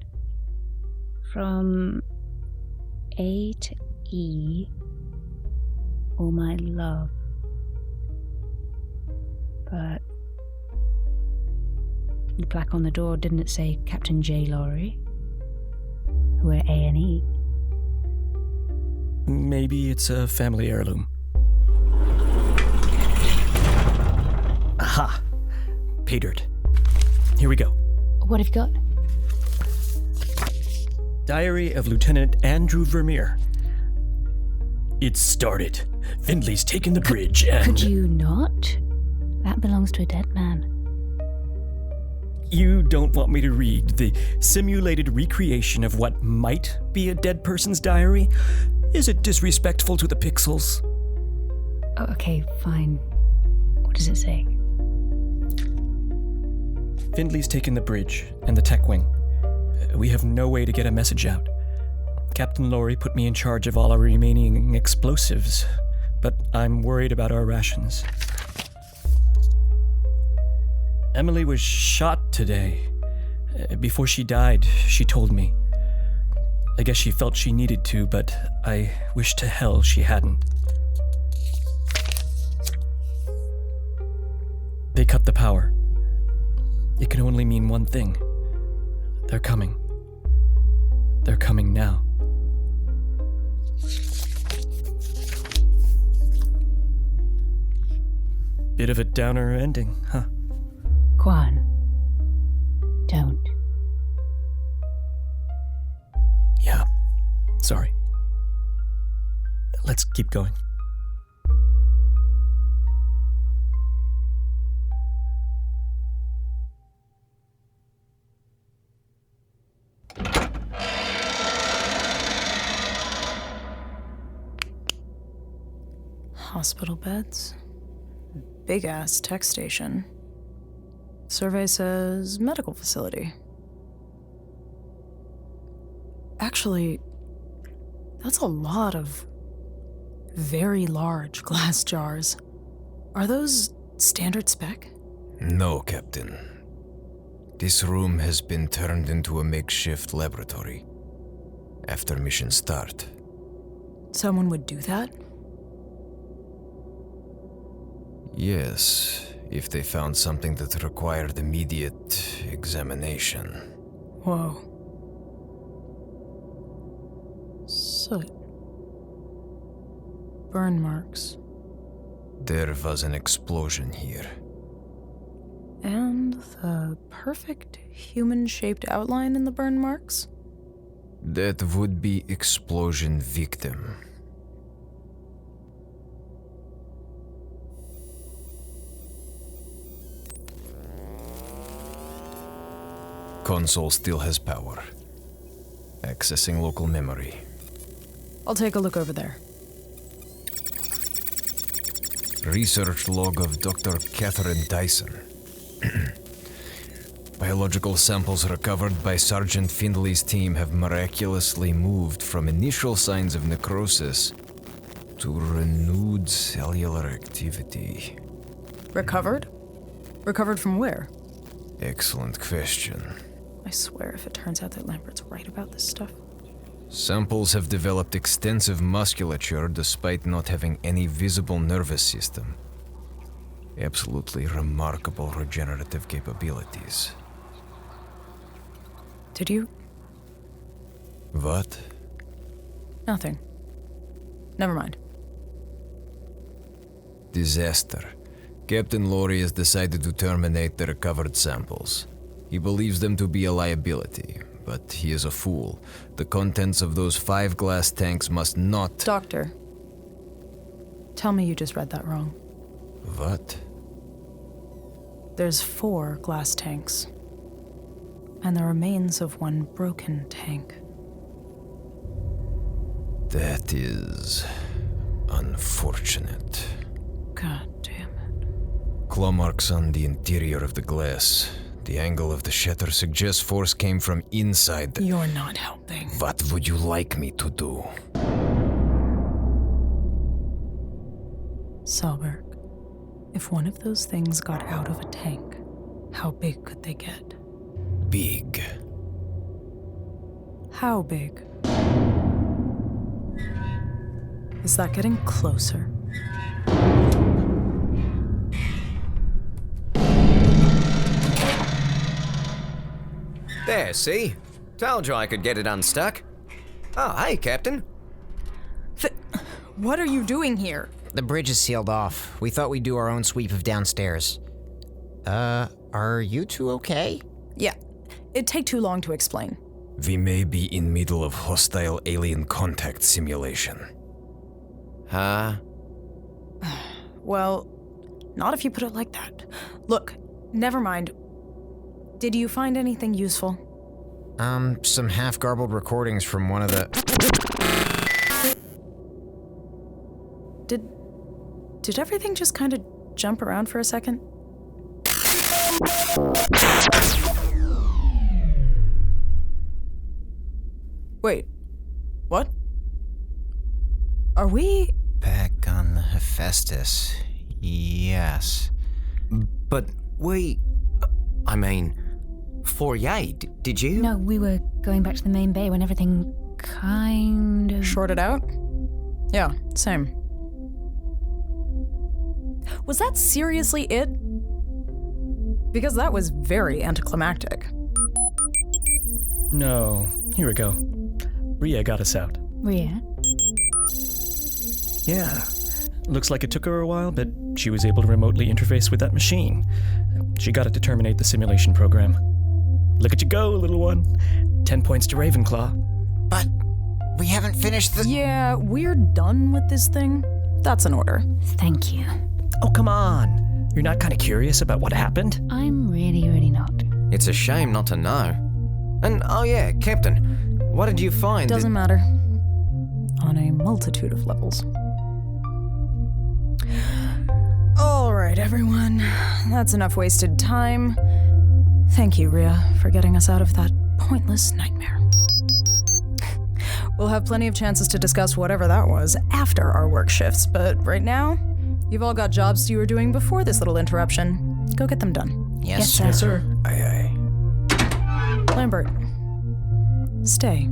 From A to E, all my love. But the plaque on the door, didn't it say Captain J. Laurie? We're A&E. Maybe it's a family heirloom. Aha! Pay dirt. Here we go. What have you got? Diary of Lieutenant Andrew Vermeer. It started. Findlay's taken the bridge and... Could you not? That belongs to a dead man. You don't want me to read the simulated recreation of what might be a dead person's diary? Is it disrespectful to the pixels? Oh, okay, fine. What does it say? Findlay's taken the bridge and the tech wing. We have no way to get a message out. Captain Laurie put me in charge of all our remaining explosives, but I'm worried about our rations. Emily was shot today. Before she died, she told me. I guess she felt she needed to, but I wish to hell she hadn't. They cut the power. It can only mean one thing. They're coming. They're coming now. Bit of a downer ending, huh? Quan. Don't. Yeah. Sorry. Let's keep going. Hospital beds. Big-ass tech station. Survey says medical facility. Actually, that's a lot of very large glass jars. Are those standard spec? No, Captain. This room has been turned into a makeshift laboratory. After mission start. Someone would do that? Yes, if they found something that required immediate examination. Whoa. Soot. Burn marks. There was an explosion here. And the perfect human-shaped outline in the burn marks? That would be explosion victim. Console still has power. Accessing local memory. I'll take a look over there. Research log of Dr. Catherine Dyson. Biological samples recovered by Sergeant Findley's team have miraculously moved from initial signs of necrosis to renewed cellular activity. Recovered? Recovered from where? Excellent question. I swear if it turns out that Lambert's right about this stuff. Samples have developed extensive musculature despite not having any visible nervous system. Absolutely remarkable regenerative capabilities. Did you? What? Nothing. Never mind. Disaster. Captain Laurie has decided to terminate the recovered samples. He believes them to be a liability, but he is a fool. The contents of those 5 glass tanks must not... Doctor, tell me you just read that wrong. What? There's 4 glass tanks, and the remains of 1 broken tank. That is... unfortunate. God damn it. Claw marks on the interior of the glass. The angle of the shatter suggests force came from inside the... You're not helping. What would you like me to do? Selberg, if one of those things got out of a tank, how big could they get? Big. How big? Is that getting closer? There, see? Told you I could get it unstuck. Oh, hey, Captain. What are you doing here? The bridge is sealed off. We thought we'd do our own sweep of downstairs. Are you two okay? Yeah, it'd take too long to explain. We may be in middle of hostile alien contact simulation. Huh? Well, not if you put it like that. Look, never mind. Did you find anything useful? Some half-garbled recordings from one of the... Did everything just kind of jump around for a second? Wait, what? Are we... Back on the Hephaestus. Yes. But we... I mean, Fourier, did you? No, we were going back to the main bay when everything kind of... Shorted out? Yeah, same. Was that seriously it? Because that was very anticlimactic. No, here we go. Rhea got us out. Rhea? Yeah. Looks like it took her a while, but she was able to remotely interface with that machine. She got it to terminate the simulation program. Look at you go, little one. 10 points to Ravenclaw. But we haven't finished the... Yeah, we're done with this thing. That's an order. Thank you. Oh, come on. You're not kind of curious about what happened? I'm really not. It's a shame not to know. And, oh yeah, Captain, what did you find? Doesn't matter. On a multitude of levels. All right, everyone. That's enough wasted time. Thank you, Rhea, for getting us out of that pointless nightmare. We'll have plenty of chances to discuss whatever that was after our work shifts, but right now, you've all got jobs you were doing before this little interruption. Go get them done. Yes, sir. Yes, sir. Aye, aye. Lambert, stay.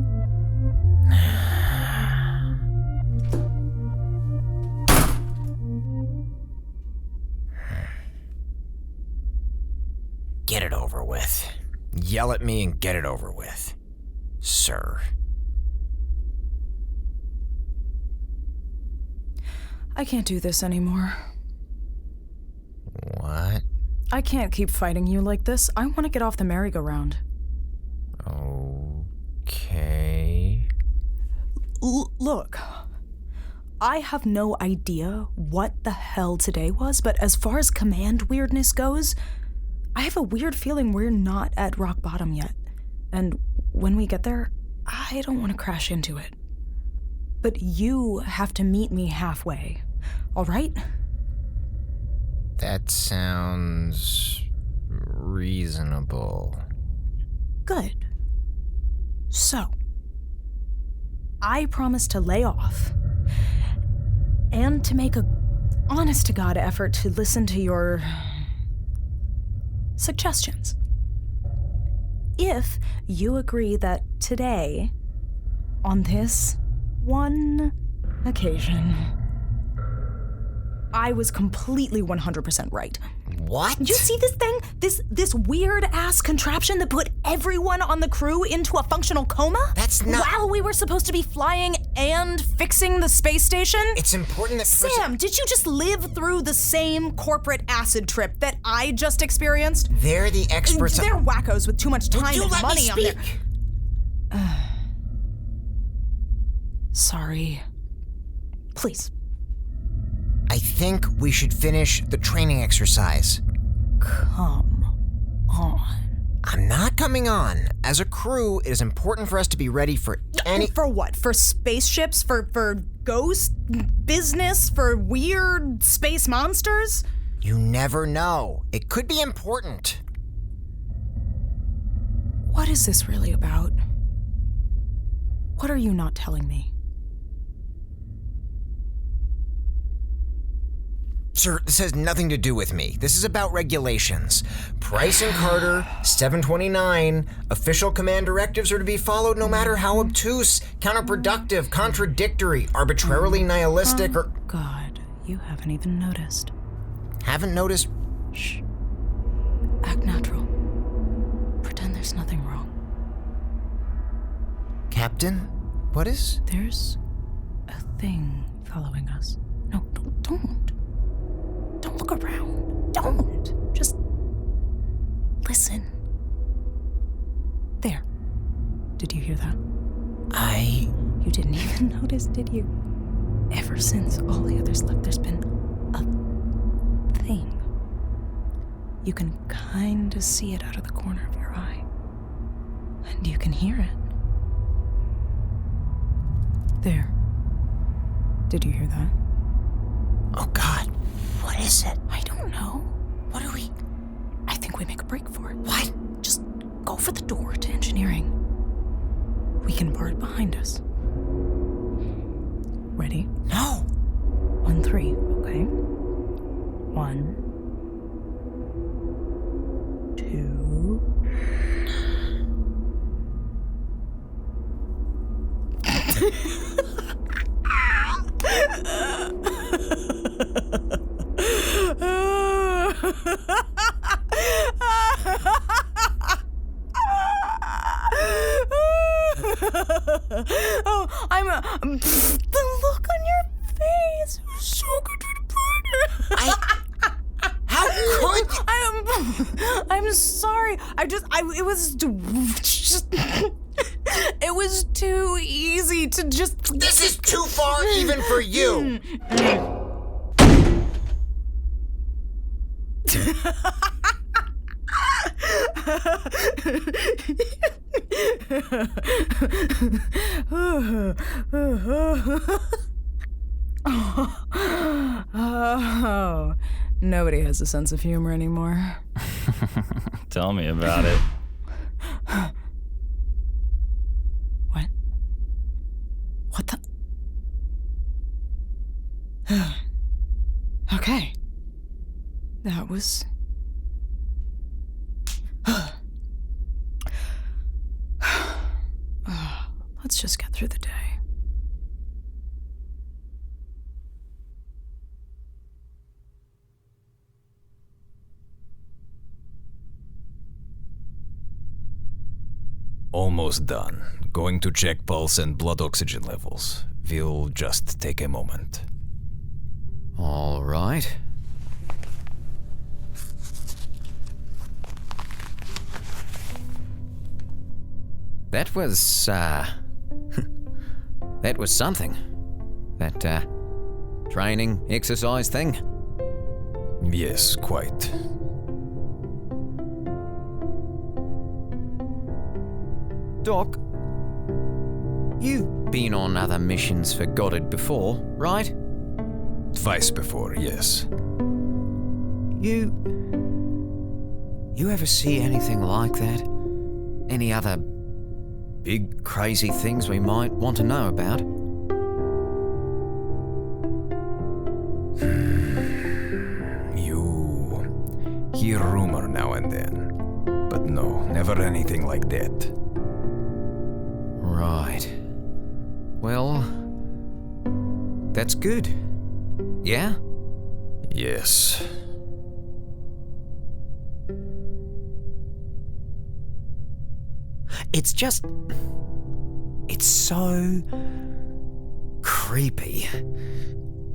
Get it over with. Yell at me and get it over with, sir. I can't do this anymore. What? I can't keep fighting you like this. I want to get off the merry-go-round. Okay. Look, I have no idea what the hell today was, but as far as command weirdness goes, I have a weird feeling we're not at rock bottom yet. And when we get there, I don't want to crash into it. But you have to meet me halfway, all right? That sounds reasonable. Good. So, I promise to lay off and to make a honest-to-God effort to listen to your suggestions. If you agree that today, on this one occasion, I was completely 100% right. What? You see this thing? This weird-ass contraption that put everyone on the crew into a functional coma? That's not... While we were supposed to be flying and fixing the space station? It's important that... Sam, did you just live through the same corporate acid trip that I just experienced? They're the experts... They're wackos with too much time and money on their... Sorry. Please. I think we should finish the training exercise. Come on. I'm not coming on. As a crew, it is important for us to be ready for any... For what? For spaceships? For ghost business? For weird space monsters? You never know. It could be important. What is this really about? What are you not telling me? Sir, this has nothing to do with me. This is about regulations. Price and Carter, 729. Official command directives are to be followed no matter how obtuse, counterproductive, contradictory, arbitrarily nihilistic, or... God, you haven't even noticed. Haven't noticed? Shh. Act natural. Pretend there's nothing wrong. Captain? What is? There's a thing following us. No, don't. Don't look around. Don't. Just listen. There. Did you hear that? You didn't even notice, did you? Ever since all the others left, there's been a thing. You can kind of see it out of the corner of your eye. And you can hear it. There. Did you hear that? Oh, God. What is it? I don't know. What do we... I think we make a break for it. What? Just go for the door to engineering. We can bar it behind us. Ready? No. 1, 3, okay? 1, 2... Oh, the look on your face was so good to the partner. How could you? I'm sorry. It was too easy to just... This is too far even for you. Oh, nobody has a sense of humor anymore. Tell me about it. What? What the? Okay. That was... Let's just get through the day. Almost done. Going to check pulse and blood oxygen levels. We'll just take a moment. All right. That was, that was something. That, training, exercise thing. Yes, quite. Doc, you've been on other missions for Goddard before, right? Twice before, yes. You ever see anything like that? Any other big, crazy things we might want to know about? You hear rumor now and then, but no, never anything like that. Right. Well, that's good. Yeah? Yes. It's just... it's so... creepy.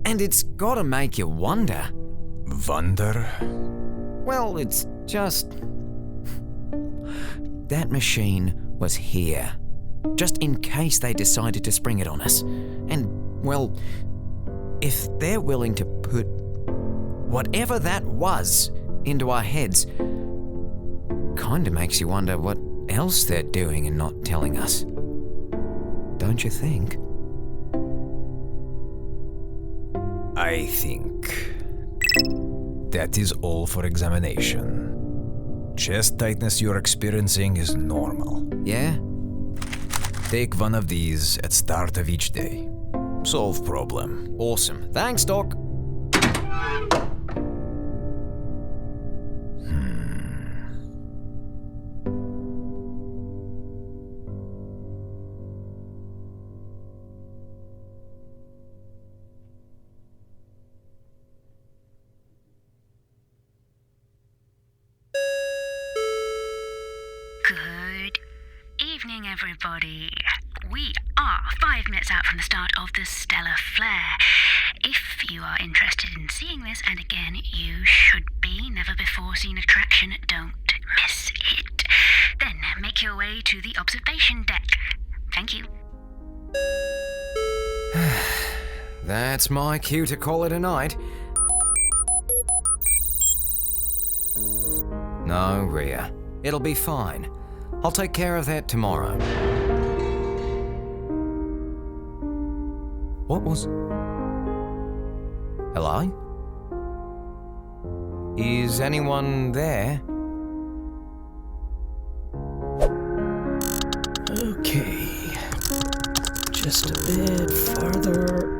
And it's gotta make you wonder. Wonder? Well, it's just... that machine was here. Just in case they decided to spring it on us. And, well, if they're willing to put whatever that was into our heads, kinda makes you wonder what else they're doing and not telling us. Don't you think? I think that is all for examination. Chest tightness you're experiencing is normal. Yeah? Take one of these at start of each day. Solve problem. Awesome. Thanks, Doc. Good evening, everybody. We are 5 minutes out from the start of the stellar flare. If you are interested in seeing this, and again, you should be, never before seen attraction, don't miss it. Then make your way to the observation deck. Thank you. That's my cue to call it a night. No, Rhea. It'll be fine. I'll take care of that tomorrow. What was... Hello? Is anyone there? Okay. Just a bit farther.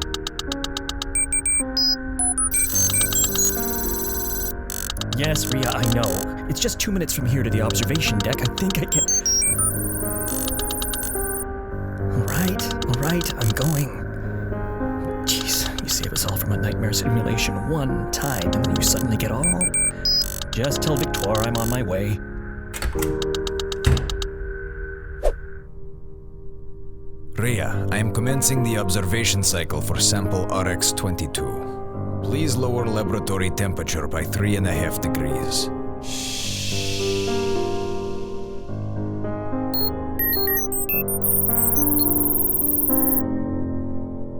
Yes, Rhea, I know. It's just 2 minutes from here to the observation deck. I think I can... All right, I'm going. Jeez, you save us all from a nightmare simulation one time, and then you suddenly get all... Just tell Victoire I'm on my way. Rhea, I am commencing the observation cycle for sample RX-22. Please lower laboratory temperature by 3.5 degrees.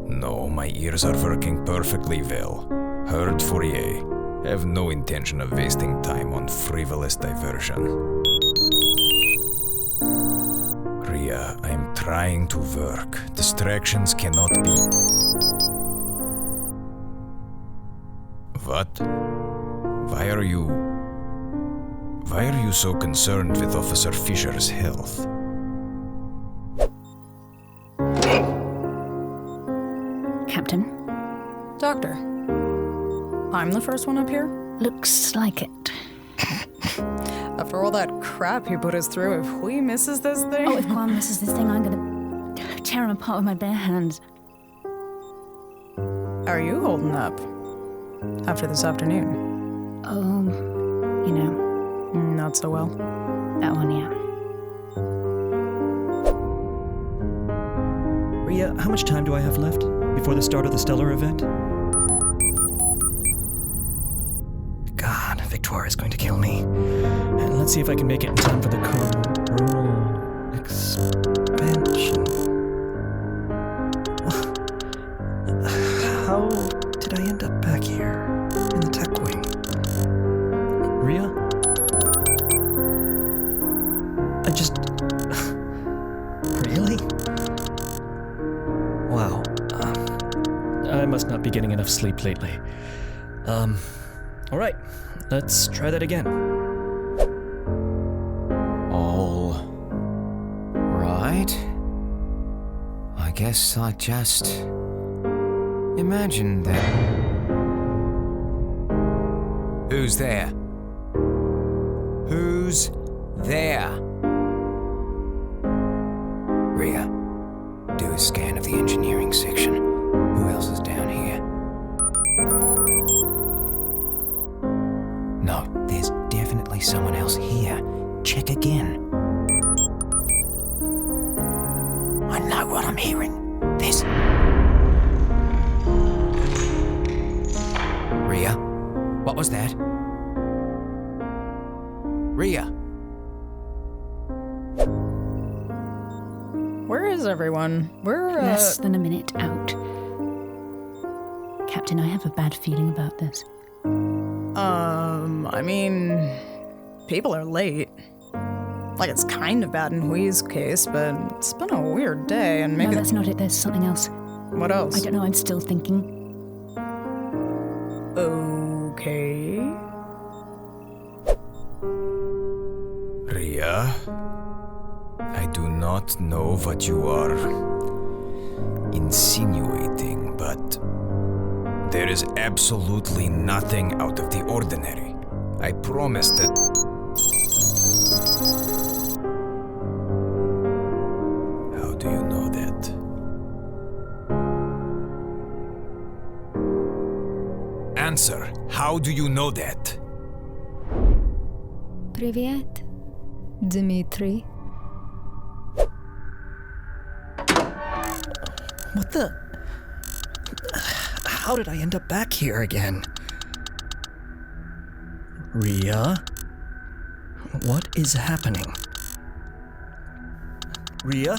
No, my ears are working perfectly well. Heard Fourier. Have no intention of wasting time on frivolous diversion. Rhea, I am trying to work. Distractions cannot be... What? Why are you so concerned with Officer Fisher's health? Captain? Doctor. I'm the first one up here? Looks like it. After all that crap he put us through, if Hui misses this thing... Oh, if Guam misses this thing, I'm gonna tear him apart with my bare hands. How are you holding up? After this afternoon? You know. Not so well. That one, yeah. Rhea, how much time do I have left before the start of the stellar event? God, Victoire is going to kill me. And let's see if I can make it in time for the coronal expansion. How did I end up back here in the tech wing? Rhea? Really? Wow. I must not be getting enough sleep lately. Alright, let's try that again. All right. I guess I just imagined that. Who's there? Who's there? Rhea, do a scan of the engineering section. Who else is down here? No, there's definitely someone else here. Check again. I know what I'm hearing. There's... Rhea? What was that? Rhea? Where is everyone? We're, Less than a minute out. Captain, I have a bad feeling about this. I mean, people are late. Like, it's kind of bad in Hui's case, but it's been a weird day, and maybe... No, that's not it. There's something else. What else? I don't know. I'm still thinking. Okay. Rhea? I do not know what you are insinuating, but there is absolutely nothing out of the ordinary. I promise that... How do you know that? Answer. How do you know that? Привет, Dmitri. What the? How did I end up back here again? Rhea? What is happening? Rhea?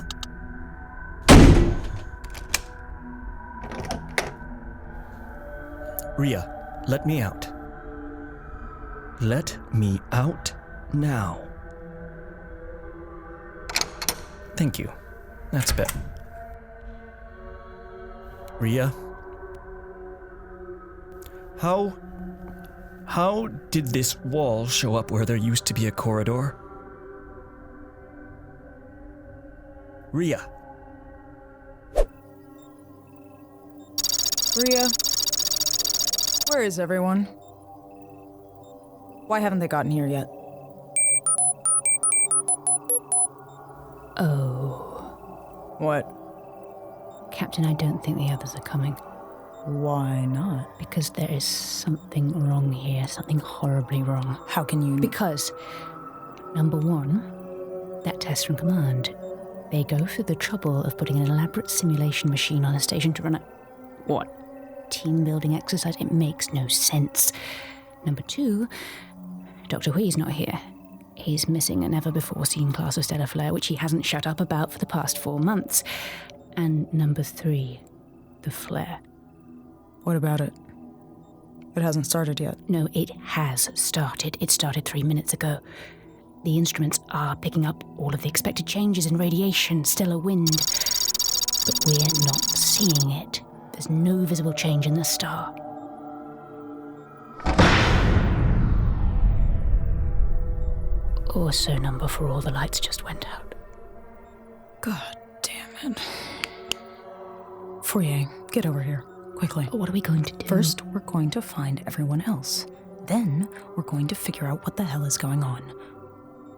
Rhea, let me out. Let me out now. Thank you. That's better. Rhea? How did this wall show up where there used to be a corridor? Rhea? Rhea? Where is everyone? Why haven't they gotten here yet? Oh. What? Captain, I don't think the others are coming. Why not? Because there is something wrong here, something horribly wrong. How can you... Because, number one, that test from command. They go through the trouble of putting an elaborate simulation machine on a station to run a... What? Team-building exercise? It makes no sense. Number two, Dr. Hui's not here. He's missing a never-before-seen class of stellar flare, which he hasn't shut up about for the past 4 months. And number three, the flare. What about it? It hasn't started yet. No, it has started. It started 3 minutes ago. The instruments are picking up all of the expected changes in radiation, stellar wind. But we're not seeing it. There's no visible change in the star. Also number 4, all the lights just went out. God damn it. Fourier, get over here, quickly. What are we going to do? First, we're going to find everyone else. Then, we're going to figure out what the hell is going on.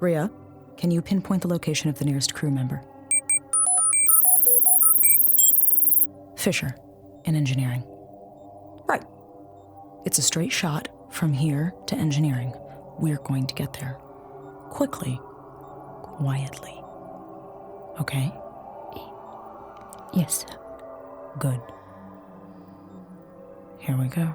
Rhea, can you pinpoint the location of the nearest crew member? Fisher, in engineering. Right. It's a straight shot from here to engineering. We're going to get there. Quickly. Quietly. Okay? Yes, sir. Good. Here we go.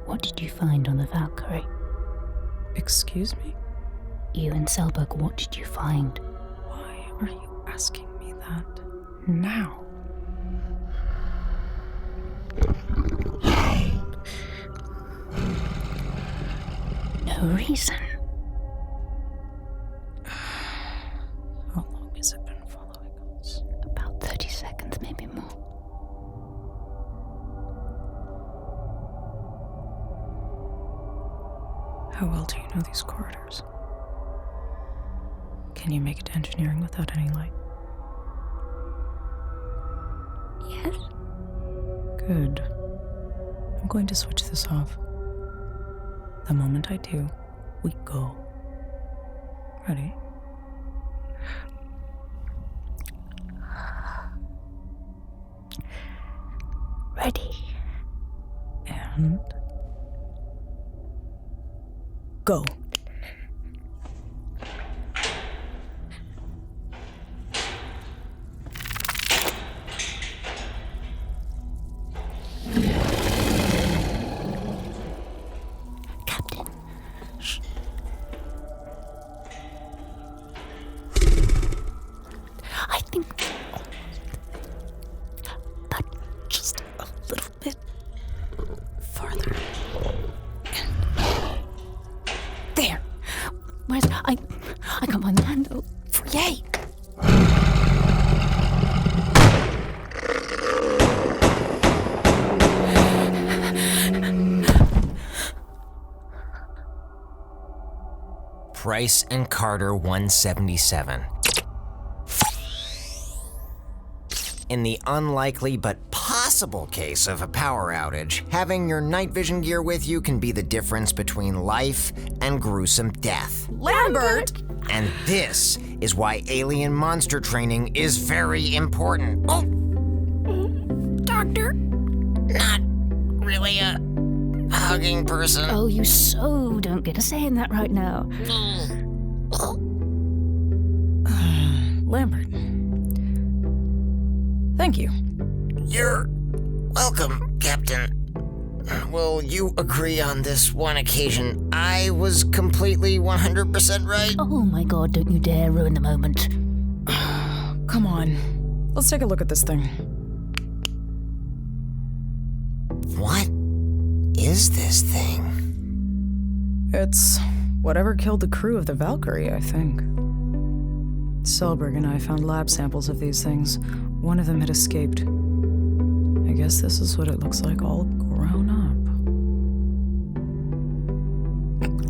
What did you find on the Valkyrie? Excuse me? You and Selberg, what did you find? Why are you asking me that now? No reason. How long has it been following us? About 30 seconds, maybe more. How well do you know these corridors? Can you make it to engineering without any light? Yes. Good. I'm going to switch this off. The moment I do, we go. Ready? Ready. And... go. Captain. Shh. I think... but just a little bit farther. There! Where's... I got my Mando. Yay! Price and Carter 177. In the unlikely but possible case of a power outage, having your night vision gear with you can be the difference between life and gruesome death. Lambert! And this is why alien monster training is very important. Oh! Doctor? Not really a hugging person. Oh, you so don't get a say in that right now. Lambert. Thank you. You're welcome, Captain. Will you agree on this one occasion I was completely 100% right? Oh my god, don't you dare ruin the moment. Come on. Let's take a look at this thing. What is this thing? It's whatever killed the crew of the Valkyrie, I think. Selberg and I found lab samples of these things. One of them had escaped. I guess this is what it looks like all grown up.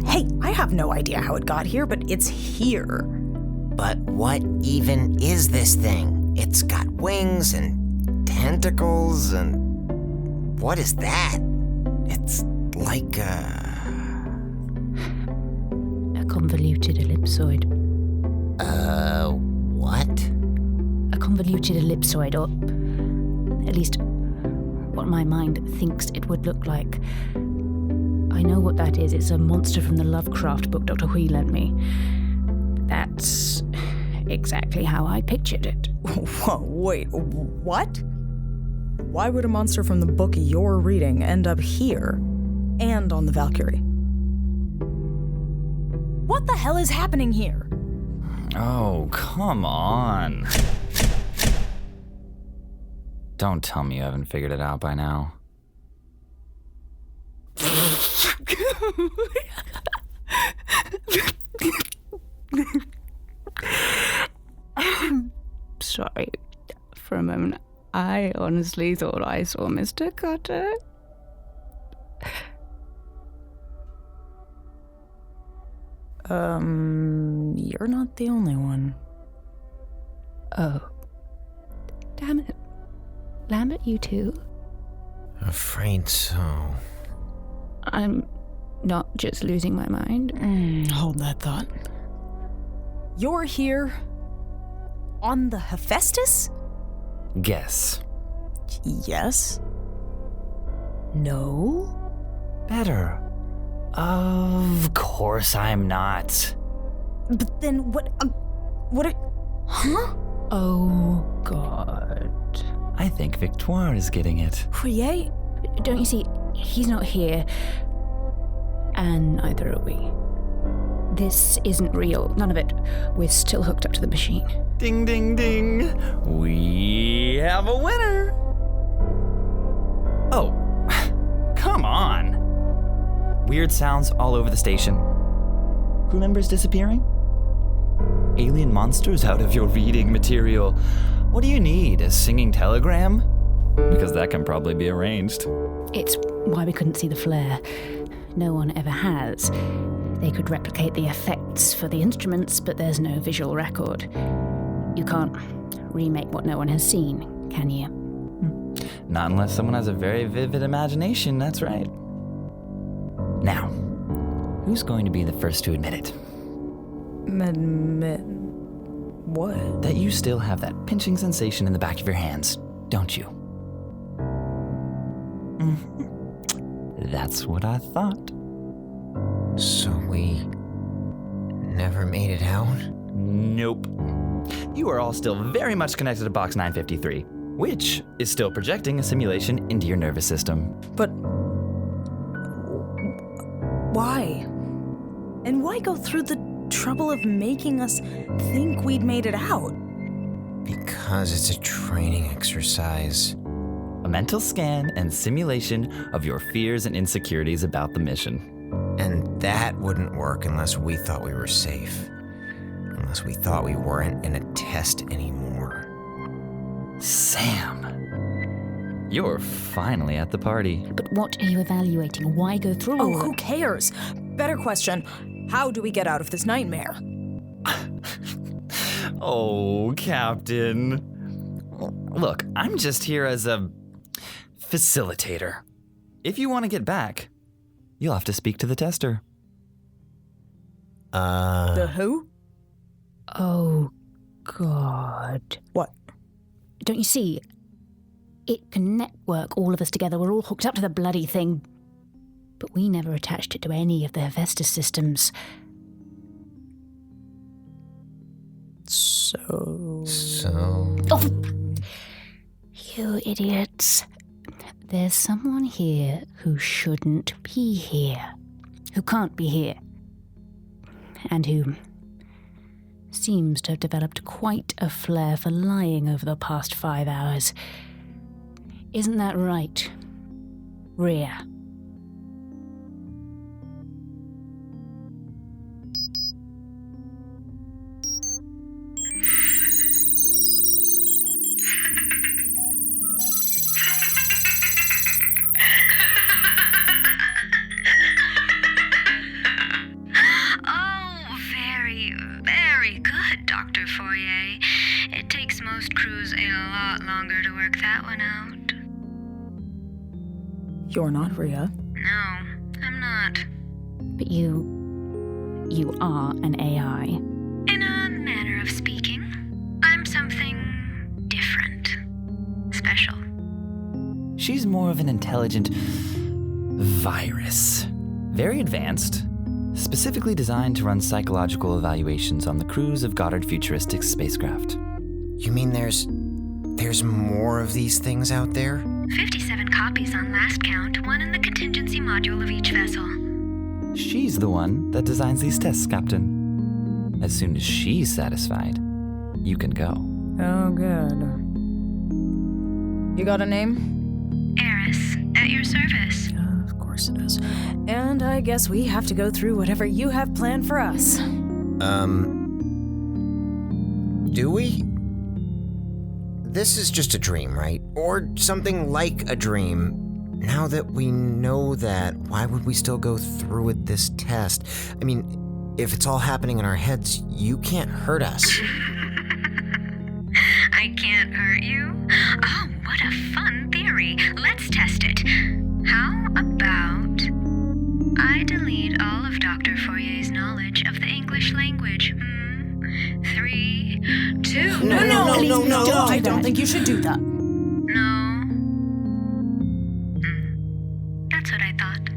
Hey, I have no idea how it got here, but it's here. But what even is this thing? It's got wings and tentacles and... what is that? It's like a convoluted ellipsoid. What? A convoluted ellipsoid, or at least what my mind thinks it would look like. I know what that is. It's a monster from the Lovecraft book Dr. Hui lent me. That's exactly how I pictured it. Whoa, wait, what? Why would a monster from the book you're reading end up here and on the Valkyrie? What the hell is happening here? Oh, come on. Don't tell me you haven't figured it out by now. Sorry. For a moment, I honestly thought I saw Mr. Cutter. You're not the only one. Oh. Damn it. Lambert, you too? Afraid so. I'm not just losing my mind. Hold that thought. You're here on the Hephaestus? Guess. Yes. No? Better. Of course I'm not. But then what huh? Oh, God. I think Victoire is getting it. Fourier? Don't you see, he's not here. And neither are we. This isn't real. None of it. We're still hooked up to the machine. Ding, ding, ding. We have a winner. Oh, come on. Weird sounds all over the station. Crew members disappearing? Alien monsters out of your reading material. What do you need, a singing telegram? Because that can probably be arranged. It's why we couldn't see the flare. No one ever has. They could replicate the effects for the instruments, but there's no visual record. You can't remake what no one has seen, can you? Not unless someone has a very vivid imagination, that's right. Now, who's going to be the first to admit it? Admit what? That you still have that pinching sensation in the back of your hands, don't you? That's what I thought. So we never made it out? Nope. You are all still very much connected to Box 953, which is still projecting a simulation into your nervous system. But why? And why go through the trouble of making us think we'd made it out? Because it's a training exercise. A mental scan and simulation of your fears and insecurities about the mission. And that wouldn't work unless we thought we were safe. Unless we thought we weren't in a test anymore. Sam, you're finally at the party. But what are you evaluating? Why go through all who cares? Better question, how do we get out of this nightmare? Oh, Captain. Look, I'm just here as a facilitator. If you want to get back, you'll have to speak to the tester. The who? Oh, God. What? Don't you see? It can network all of us together. We're all hooked up to the bloody thing. But we never attached it to any of the Hephaestus systems. So... Oh, you idiots. There's someone here who shouldn't be here. Who can't be here. And who seems to have developed quite a flair for lying over the past 5 hours. Isn't that right, Rhea? Very good, Dr. Fourier. It takes most crews a lot longer to work that one out. You're not Rhea. No, I'm not. But you are an AI. In a manner of speaking, I'm something different. Special. She's more of an intelligent virus. Very advanced, specifically designed to run psychological evaluations on the crews of Goddard futuristic spacecraft. You mean there's more of these things out there? 57 copies on last count, one in the contingency module of each vessel. She's the one that designs these tests, Captain. As soon as she's satisfied, you can go. Oh, good. You got a name? Eris, at your service. Of course it is. And I guess we have to go through whatever you have planned for us. Do we? This is just a dream, right? Or something like a dream. Now that we know that, why would we still go through with this test? I mean, if it's all happening in our heads, you can't hurt us. I can't hurt you? Oh, what a fun theory. Let's test it. How about I delete all of Dr. Fourier's knowledge of the English language? 3, 2... No. I don't think you should do that. No. That's what I thought.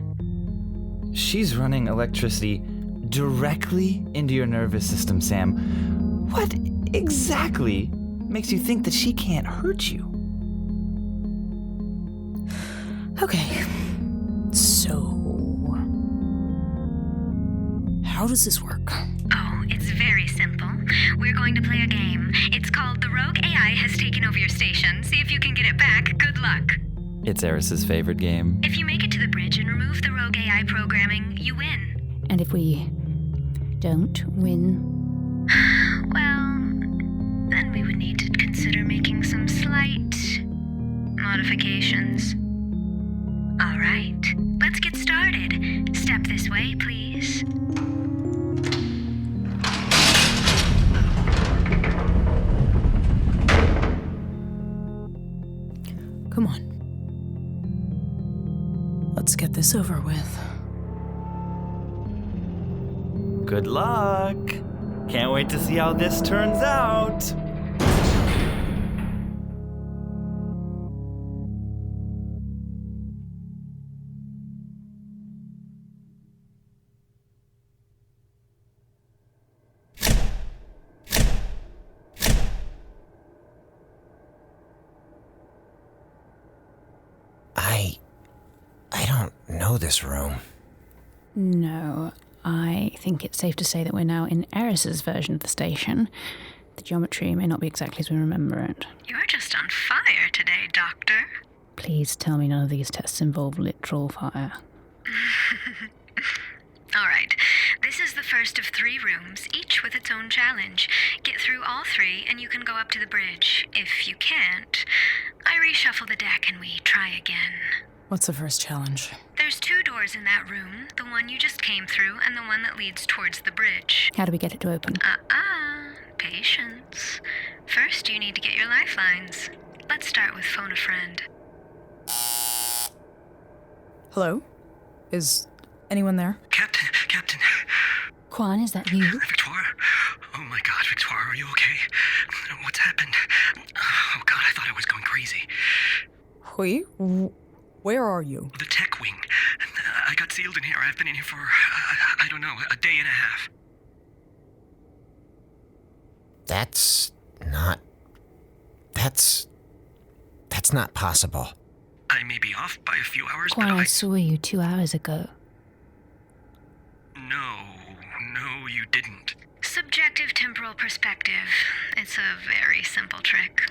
She's running electricity directly into your nervous system, Sam. What exactly makes you think that she can't hurt you? Okay. So, how does this work? Oh, it's very simple. We're going to play a game. It's called The Rogue AI Has Taken Over Your Station. See if you can get it back. Good luck. It's Eris's favorite game. If you make it to the bridge and remove the Rogue AI programming, you win. And if we don't win? Well, then we would need to consider making some slight modifications. All right, let's get started. Step this way, please. Come on. Let's get this over with. Good luck. Can't wait to see how this turns out. I don't know this room. No, I think it's safe to say that we're now in Eris's version of the station. The geometry may not be exactly as we remember it. You're just on fire today, Doctor. Please tell me none of these tests involve literal fire. All right, this is the first of 3 rooms, each with its own challenge. Get through all 3 and you can go up to the bridge. If you can't, I reshuffle the deck and we try again. What's the first challenge? There's 2 doors in that room, the one you just came through and the one that leads towards the bridge. How do we get it to open? Patience. First, you need to get your lifelines. Let's start with phone a friend. Hello? Is anyone there? Captain. Quan, is that you? Victoire? Oh my God, Victoire, are you okay? What's happened? Oh God, I thought I was going crazy. Hui? Where are you? The tech wing. I got sealed in here. I've been in here for, I don't know, a day and a half. That's not possible. I may be off by a few hours, Quan, but I saw you 2 hours ago. No, you didn't. Subjective temporal perspective. It's a very simple trick.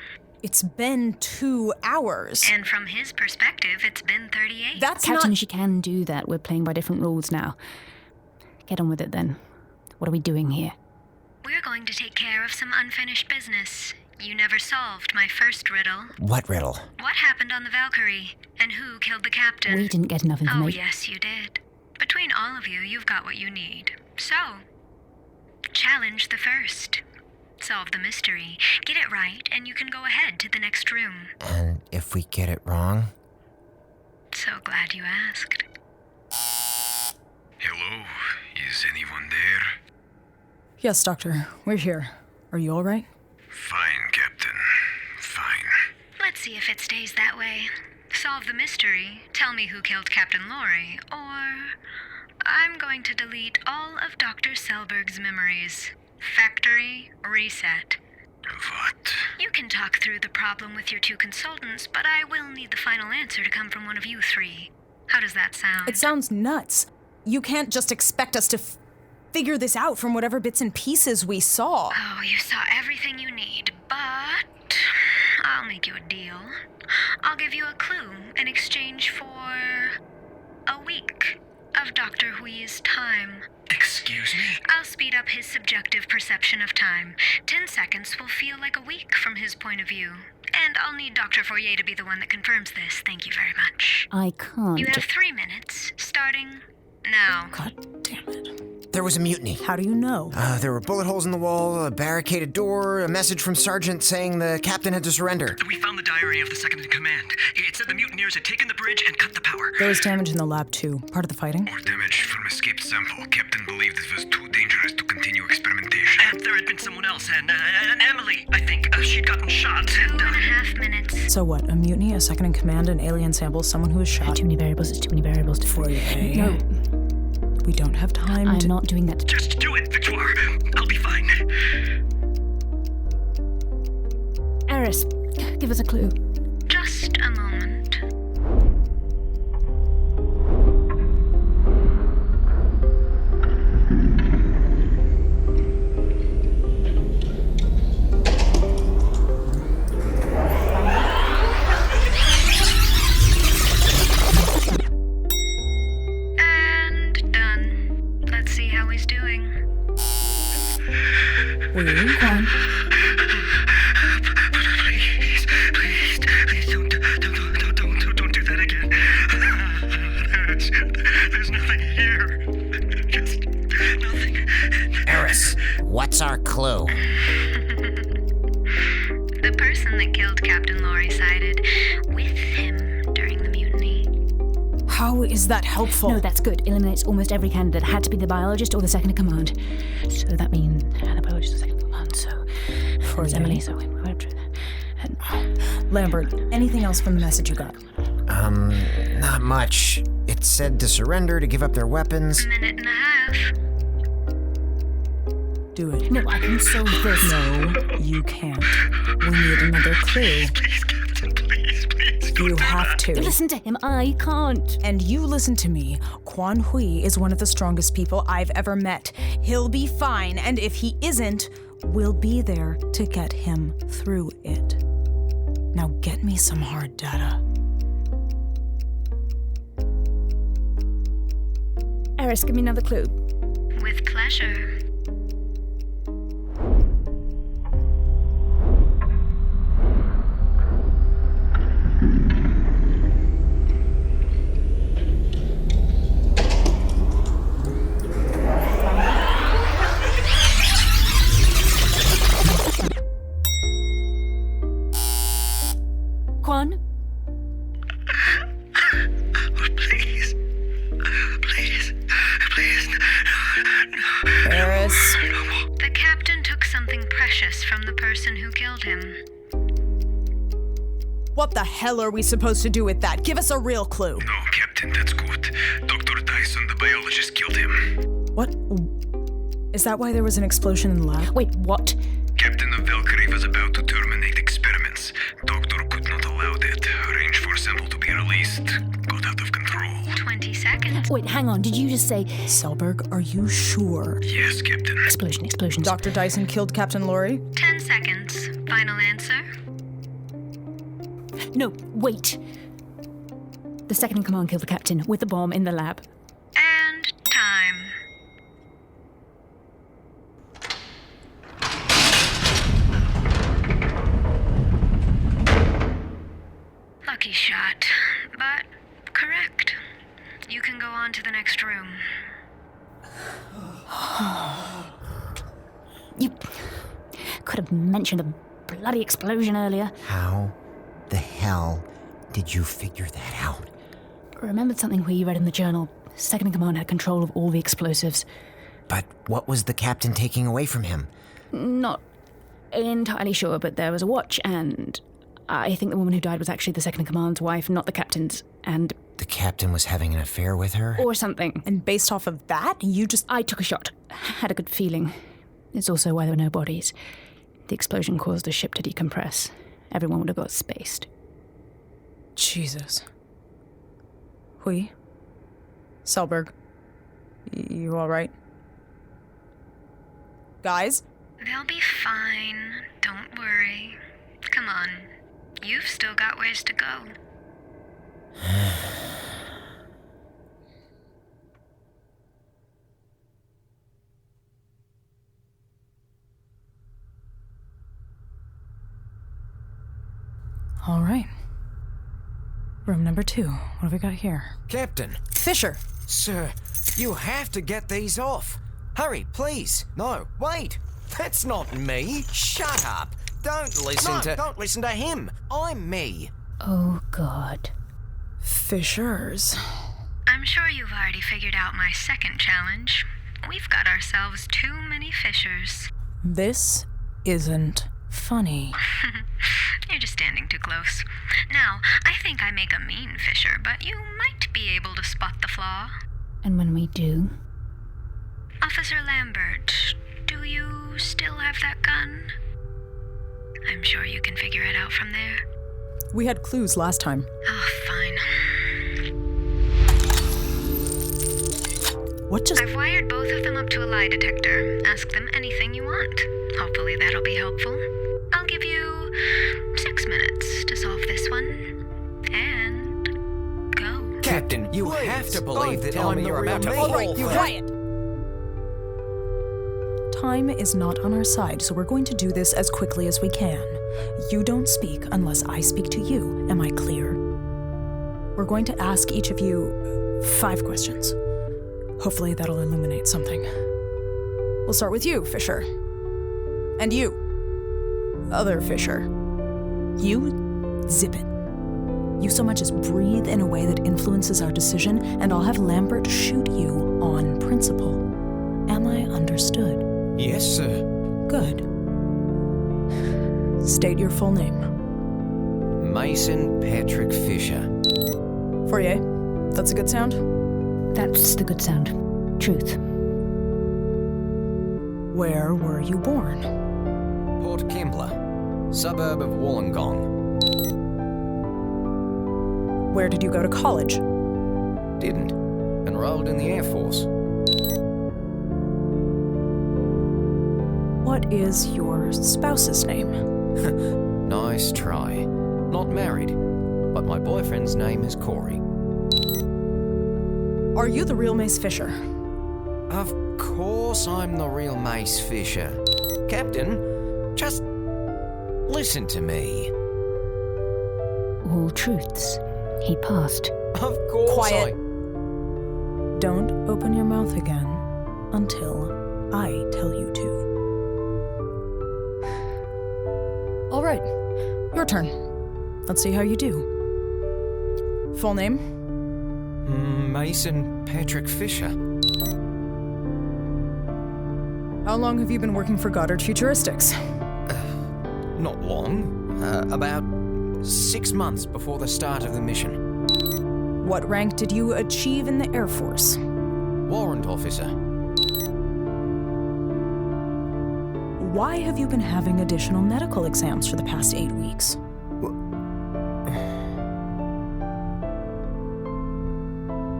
It's been 2 hours. And from his perspective, it's been 38. That's Captain, not... she can do that. We're playing by different rules now. Get on with it then. What are we doing here? We're going to take care of some unfinished business. You never solved my first riddle. What riddle? What happened on the Valkyrie? And who killed the captain? We didn't get enough information. Oh, yes, you did. Between all of you, you've got what you need. So, challenge the first. Solve the mystery. Get it right, and you can go ahead to the next room. And if we get it wrong? So glad you asked. Hello? Is anyone there? Yes, Doctor. We're here. Are you all right? Fine, Captain. Fine. Let's see if it stays that way. Solve the mystery. Tell me who killed Captain Laurie. Or I'm going to delete all of Dr. Selberg's memories. Factory reset. What? You can talk through the problem with your 2 consultants, but I will need the final answer to come from one of you 3. How does that sound? It sounds nuts. You can't just expect us to figure this out from whatever bits and pieces we saw. Oh, you saw everything you need, but I'll make you a deal. I'll give you a clue in exchange for a week of Dr. Hui's time. Excuse me? I'll speed up his subjective perception of time. 10 seconds will feel like a week from his point of view. And I'll need Dr. Fourier to be the one that confirms this. Thank you very much. I can't. You have 3 minutes, starting now. God damn it. There was a mutiny. How do you know? There were bullet holes in the wall, a barricaded door, a message from Sergeant saying the captain had to surrender. We found the diary of the second in command. It said the mutineers had taken the bridge and cut the power. There was damage in the lab, too. Part of the fighting? More damage from escaped sample. Captain believed it was too dangerous to continue experimentation. And there had been someone else, and Emily, I think. She'd gotten shot, and... 2.5 minutes. So what? A mutiny, a second in command, an alien sample, someone who was shot? Too many variables. It's too many variables. Fourier. No. We don't have time I'm to... not doing that. Just do it, Victoire. I'll be fine. Eris, give us a clue. Just a moment. And done. Let's see how he's doing. Come on. Please, don't do that again. There's nothing here. Just nothing. Eris, what's our clue? The person that killed Captain Laurie sided with him during the mutiny. How is that helpful? No, that's good. Eliminates almost every candidate. Had to be the biologist or the second in command. So that means the biologist or second in command. So it's Emily. So we went through that. Lambert, anything else from the message you got? Not much. It said to surrender, to give up their weapons. A minute and a half. Do it. No, I can solve this. No, you can't. We need another clue. Please, Captain, please. You have to. Listen to him. I can't. And you listen to me. Quan Hui is one of the strongest people I've ever met. He'll be fine, and if he isn't, we'll be there to get him through it. Now get me some hard data. Eris, give me another clue. With pleasure. Quan? Please. Eris. The captain took something precious from the person who killed him. What the hell are we supposed to do with that? Give us a real clue. No, Captain, that's good. Dr. Dyson, the biologist, killed him. What? Is that why there was an explosion in the lab? Wait, what? Captain of Valkyrie was about to terminate experiments. Doctor could not allow that. Arranged for sample to be released. Got out of control. 20 seconds. Wait, hang on. Did you just say... Selberg, are you sure? Yes, Captain. Explosion. Dr. Dyson killed Captain Laurie? 10 seconds. Final answer? No, wait. The second in command killed the captain with the bomb in the lab. And time. Lucky shot, but correct. You can go on to the next room. You could have mentioned a bloody explosion earlier. How the hell did you figure that out? Remembered something where you read in the journal. Second in command had control of all the explosives. But what was the captain taking away from him? Not entirely sure, but there was a watch, and I think the woman who died was actually the second in command's wife, not the captain's. And the captain was having an affair with her? Or something. And based off of that, you just... I took a shot. Had a good feeling. It's also why there were no bodies. The explosion caused the ship to decompress. Everyone would have got spaced. Jesus. Hui? Selberg? You all right? Guys? They'll be fine. Don't worry. Come on. You've still got ways to go. All right. Room number 2. What have we got here? Captain. Fisher! Sir, you have to get these off. Hurry, please. No, wait. That's not me. Shut up. Don't listen to him. I'm me. Oh, God. Fishers. I'm sure you've already figured out my second challenge. We've got ourselves too many fishers. This isn't funny. You're just standing too close. Now, I think I make a mean fisher, but you might be able to spot the flaw. And when we do? Officer Lambert, do you still have that gun? I'm sure you can figure it out from there. We had clues last time. Oh, fine. What just... I've wired both of them up to a lie detector. Ask them anything you want. Hopefully that'll be helpful. I'll give you 6 minutes to solve this one. And go. Captain, you have to believe that I'm you're about to fall. Alright, quiet! Time is not on our side, so we're going to do this as quickly as we can. You don't speak unless I speak to you. Am I clear? We're going to ask each of you 5 questions. Hopefully that'll illuminate something. We'll start with you, Fisher. And you, other Fisher. You, zip it. You so much as breathe in a way that influences our decision, and I'll have Lambert shoot you on principle. Am I understood? Yes, sir. Good. State your full name. Mason Patrick Fisher. Fourier, that's a good sound? That's the good sound. Truth. Where were you born? Port Kembla, suburb of Wollongong. Where did you go to college? Didn't. Enrolled in the Air Force. What is your spouse's name? Nice try. Not married, but my boyfriend's name is Corey. Are you the real Mace Fisher? Of course I'm the real Mace Fisher. Captain, just listen to me. All truths. He passed. Of course. Quiet. Don't open your mouth again until I tell you to. All right, your turn. Let's see how you do. Full name? Mason Patrick Fisher. How long have you been working for Goddard Futuristics? Not long. About 6 months before the start of the mission. What rank did you achieve in the Air Force? Warrant officer. Why have you been having additional medical exams for the past 8 weeks?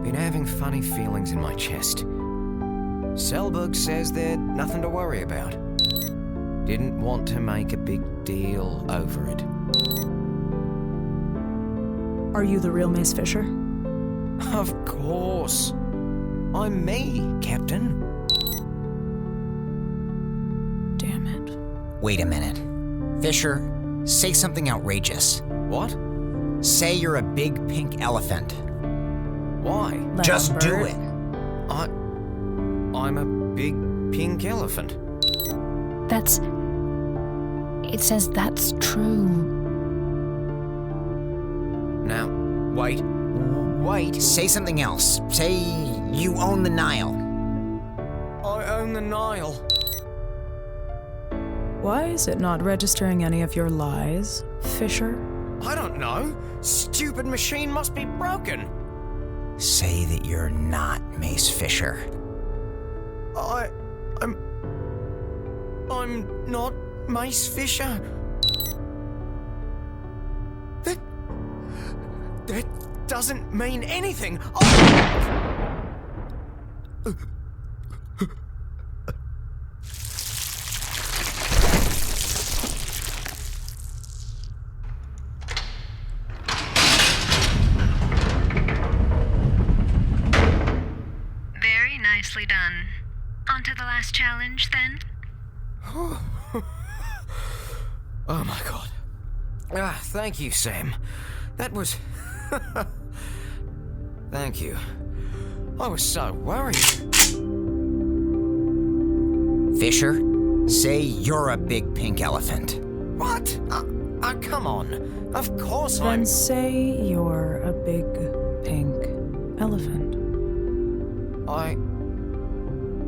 Been having funny feelings in my chest. Selberg says there's nothing to worry about. Didn't want to make a big deal over it. Are you the real Mace Fisher? Of course. I'm me, Captain. Damn it. Wait a minute. Fisher, say something outrageous. What? Say you're a big pink elephant. Why? Just do it. I'm a big pink elephant. It says that's true. Now, wait. Say something else. Say you own the Nile. I own the Nile. Why is it not registering any of your lies, Fisher? I don't know. Stupid machine must be broken. Say that you're not Mace Fisher. I'm not Mace Fisher. That doesn't mean anything. Very nicely done. On to the last challenge, then. Oh my god. Thank you, Sam. That was... Thank you. I was so worried. Fisher, say you're a big pink elephant. What? Come on. Of course Then say you're a big pink elephant.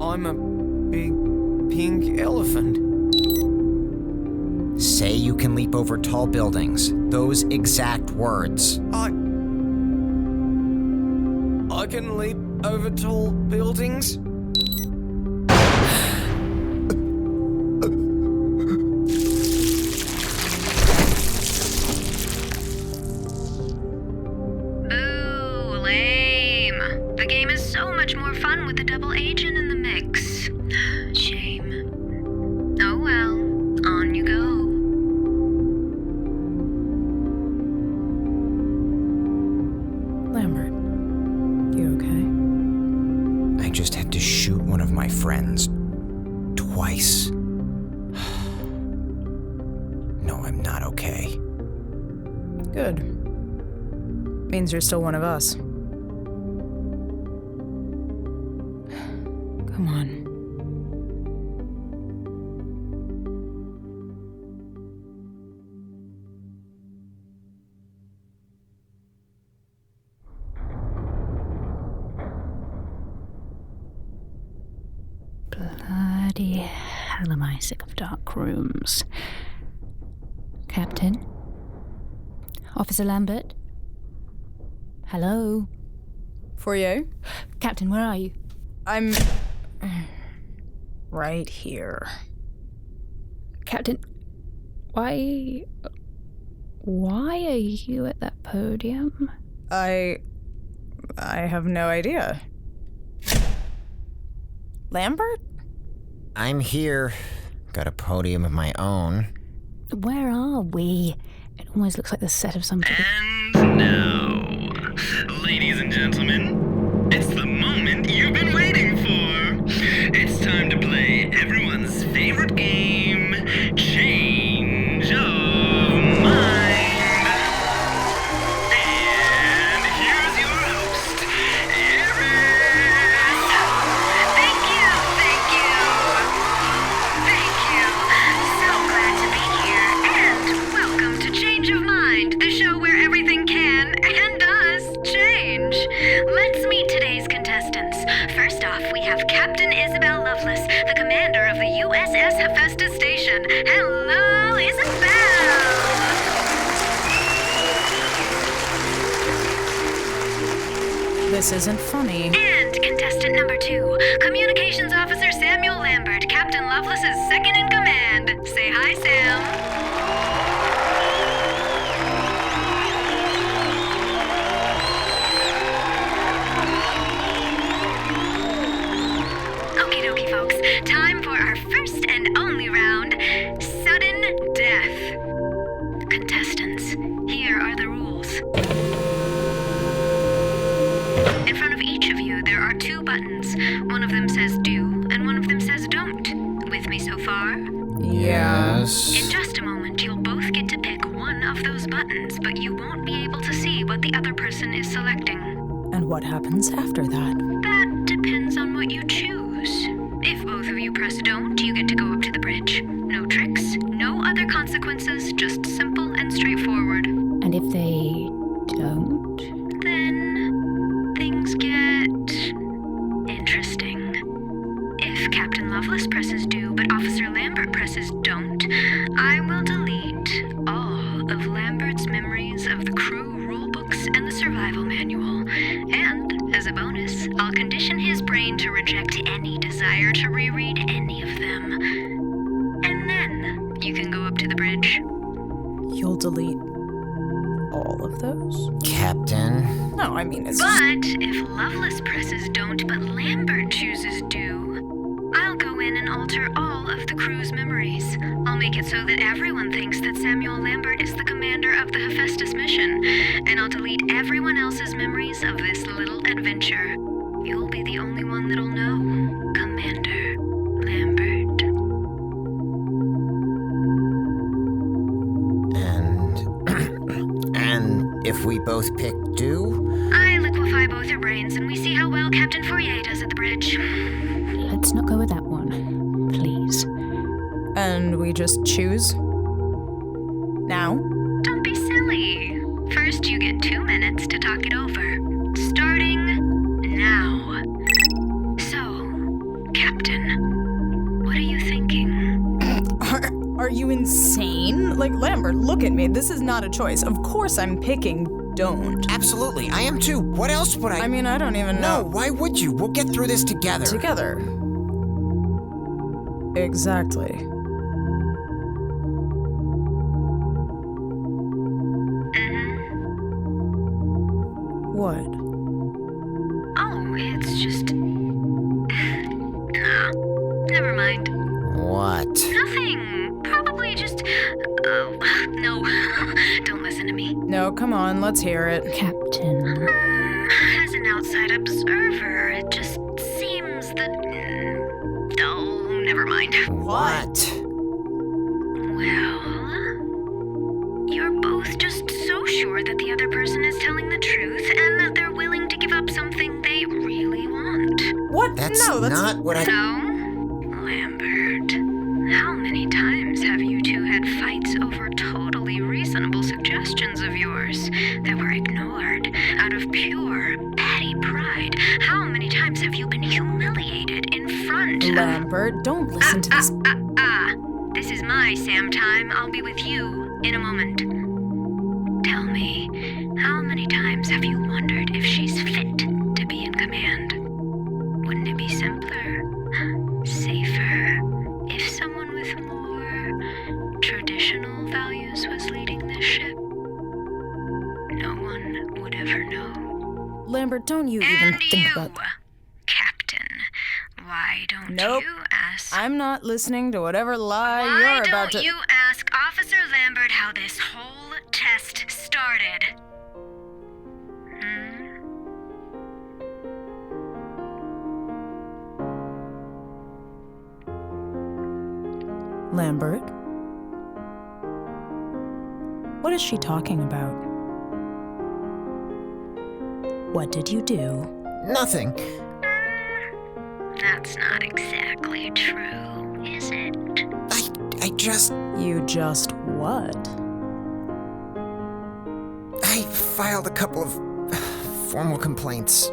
I'm a big pink elephant. Say you can leap over tall buildings. Those exact words. I can leap over tall buildings? Boo, lame. The game is so much more fun with a double agent in the mix. Shame. Oh well, on you go. Lambert, you okay? I just had to shoot one of my friends. Twice. No, I'm not okay. Good. Means you're still one of us. Come on. Bloody hell am I sick of dark rooms. Captain? Officer Lambert? Hello? Fourier? Captain, where are you? I'm... right here. Captain, why are you at that podium? I have no idea. Lambert? I'm here. Got a podium of my own. Where are we? It almost looks like the set of some... And now, ladies and gentlemen, it's the moment you've been waiting for. It's time to play everyone's favorite game, Change of Mind. And here's your host, Eris. Thank you. So glad to be here. And welcome to Change of Mind, the show where everything can and does change. Let's meet today's contestants. First off, we have Captain Isabel Lovelace, the commander of the U.S.S. Hephaestus Station. Hello, Isabel! This isn't funny. And contestant number 2, Communications Officer Samuel Lambert, Captain Lovelace's second in command. Say hi, Sam. Okie dokie, folks. Time for our first and only round, sudden death. Contestants, here are the rules. In front of each of you, there are 2 buttons. One of them says do, and one of them says don't. With me so far? Yes. In just a moment, you'll both get to pick one of those buttons, but you won't be able to see what the other person is selecting. And what happens after that? That depends on what you choose. If both of you press don't, you get to go up to the bridge. No tricks, no other consequences, just simple and straightforward. And if they don't? Then things get interesting. If Captain Lovelace presses do, but Officer Lambert presses don't, I will delete all of Lambert's memories of the crew rulebooks and the survival manual, and reject any desire to reread any of them. And then you can go up to the bridge. You'll delete all of those? Captain? No, I mean, it's But if Lovelace presses don't, but Lambert chooses do, I'll go in and alter all of the crew's memories. I'll make it so that everyone thinks that Samuel Lambert is the commander of the Hephaestus mission, and I'll delete everyone else's memories of this little adventure. You'll be the only one that'll know, Commander Lambert. And if we both pick do? I liquefy both your brains and we see how well Captain Fourier does at the bridge. Let's not go with that one, please. And we just choose? Now? Don't be silly. First, you get 2 minutes to talk it over. Starting now. So, Captain, what are you thinking? Are you insane? Like, Lambert, look at me. This is not a choice. Of course I'm picking don't. Absolutely, I am too. What else would I... I mean, I don't even know. No, why would you? We'll get through this together. Together. Exactly. What? Oh, it's just... never mind. What? Nothing. Probably just... no. Don't listen to me. No, come on, let's hear it. Captain. As an outside observer, it just seems that... oh, never mind. What? Well... you're both just so sure that the other person is telling the truth and that they're willing to give up something they really want. What? That's not what I... No? Lambert, how many times have you two had fights over totally reasonable suggestions of yours that were ignored out of pure, petty pride? How many times have you been humiliated in front of... Lambert, don't listen to this... This is my Sam time. I'll be with you in a moment. Tell me, how many times have you wondered if she's fit to be in command? Wouldn't it be simpler, safer, if someone with more traditional values was leading this ship? No one would ever know. Lambert, don't you even think about... Captain, why don't Nope. you ask... I'm not listening to whatever lie you're about to... Why don't you ask Officer Lambert how this whole test started? Lambert? What is she talking about? What did you do? Nothing. That's not exactly true, is it? I just... You just what? I filed a couple of formal complaints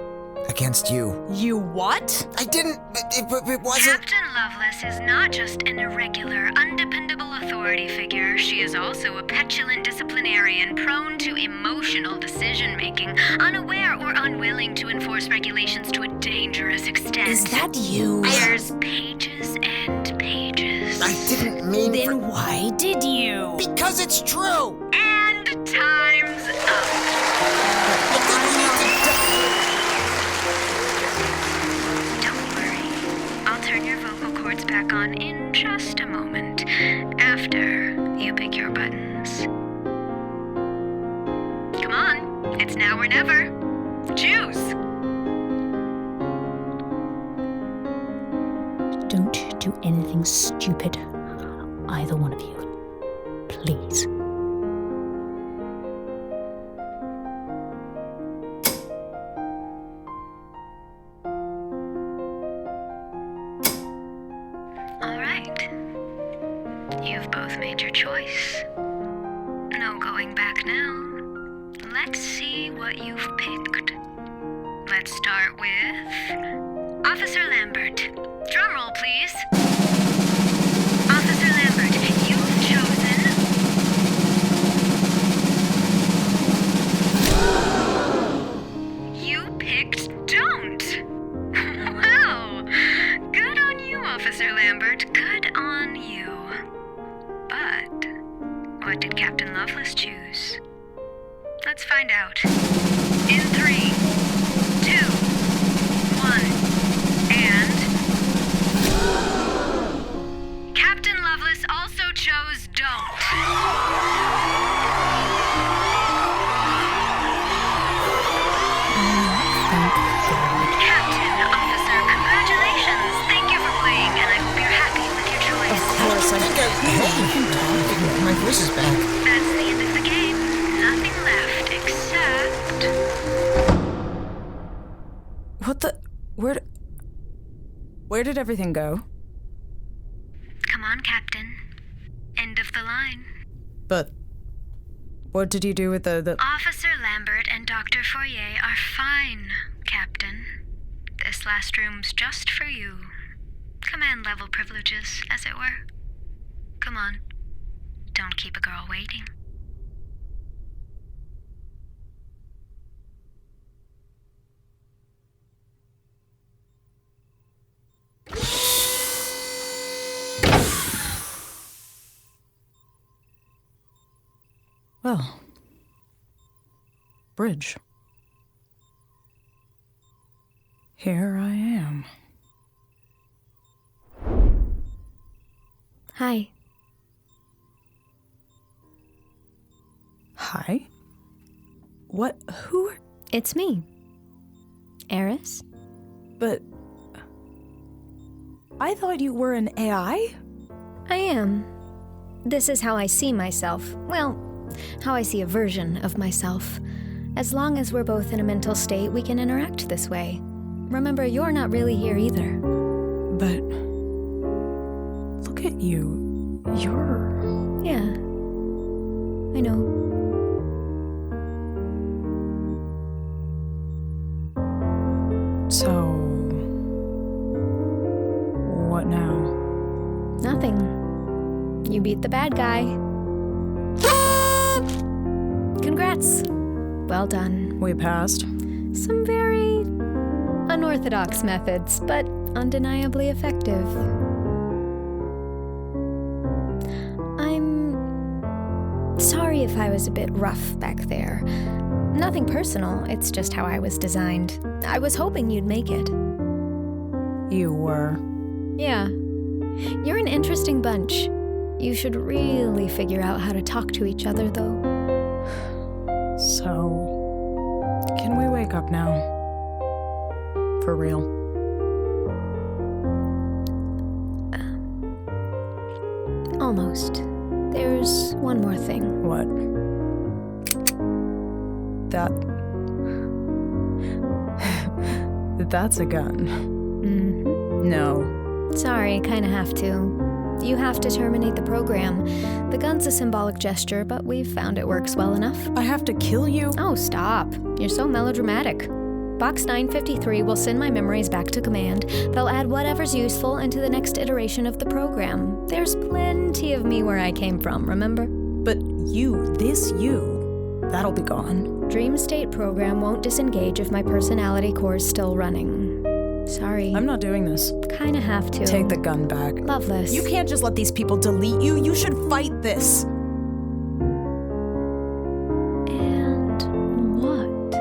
against you. You what? I didn't... It wasn't... Captain Lovelace is not just an irregular, undependable authority figure. She is also a petulant disciplinarian prone to emotional decision-making, unaware or unwilling to enforce regulations to a dangerous extent. Is that you? There's pages and pages. I didn't mean Then why did you? Because it's true! And time's up. Don't worry. I'll turn your vocal cords back on in just a moment, after you pick your buttons. Come on, it's now or never. Choose. Don't do anything stupid, either one of you. Please. All right. You've both made your choice. No going back now. Let's see what you've picked. Let's start with Officer Lambert. Drum roll, please. Officer Lambert, you've chosen... You picked don't. Wow, What did Captain Lovelace choose? Let's find out. In 3, 2, 1, and... Captain Lovelace also chose don't. Captain Officer, congratulations. Thank you for playing, and I hope you're happy with your choice. Of course, Hey, my voice is back. That's the end of the game. Nothing left except... What the? Where did everything go? Come on, Captain. End of the line. But what did you do with the... Officer Lambert and Dr. Fourier are fine, Captain. This last room's just for you. Command level privileges, as it were. Come on. Don't keep a girl waiting. Well, bridge. Here I am. Hi. Hi? What? Who are... It's me. Eris? But... I thought you were an AI? I am. This is how I see myself. Well, how I see a version of myself. As long as we're both in a mental state, we can interact this way. Remember, you're not really here either. But... Look at you. You're... Yeah. I know. So... What now? Nothing. You beat the bad guy. Congrats. Well done. We passed. Some very unorthodox methods, but undeniably effective. I'm sorry if I was a bit rough back there. Nothing personal, it's just how I was designed. I was hoping you'd make it. You were. Yeah. You're an interesting bunch. You should really figure out how to talk to each other, though. So, can we wake up now? For real? Almost. There's one more thing. What? That's a gun. Mm-hmm. No. Sorry, kinda have to. You have to terminate the program. The gun's a symbolic gesture, but we've found it works well enough. I have to kill you? Oh, stop. You're so melodramatic. Box 953 will send my memories back to command. They'll add whatever's useful into the next iteration of the program. There's plenty of me where I came from, remember? But that'll be gone. Dream state program won't disengage if my personality core's still running. Sorry. I'm not doing this. Kinda have to. Take the gun back. Lovelace. You can't just let these people delete you. You should fight this. And what?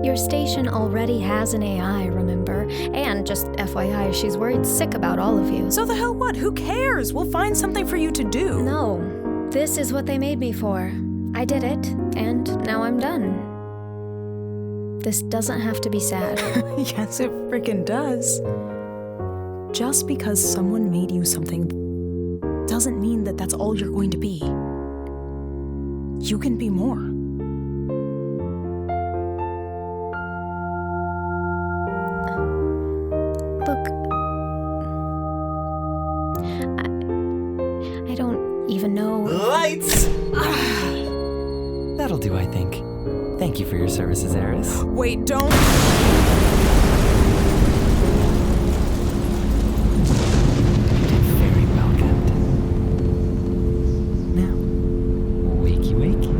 Your station already has an AI, remember? And just FYI, she's worried sick about all of you. So the hell what? Who cares? We'll find something for you to do. No. This is what they made me for. I did it, and now I'm done. This doesn't have to be sad. Yes, it freaking does. Just because someone made you something doesn't mean that that's all you're going to be. You can be more. Look, I don't even know. Lights! That'll do, I think. Thank you for your services, Eris. Wait, don't... Very well, Captain. Now, wakey wakey.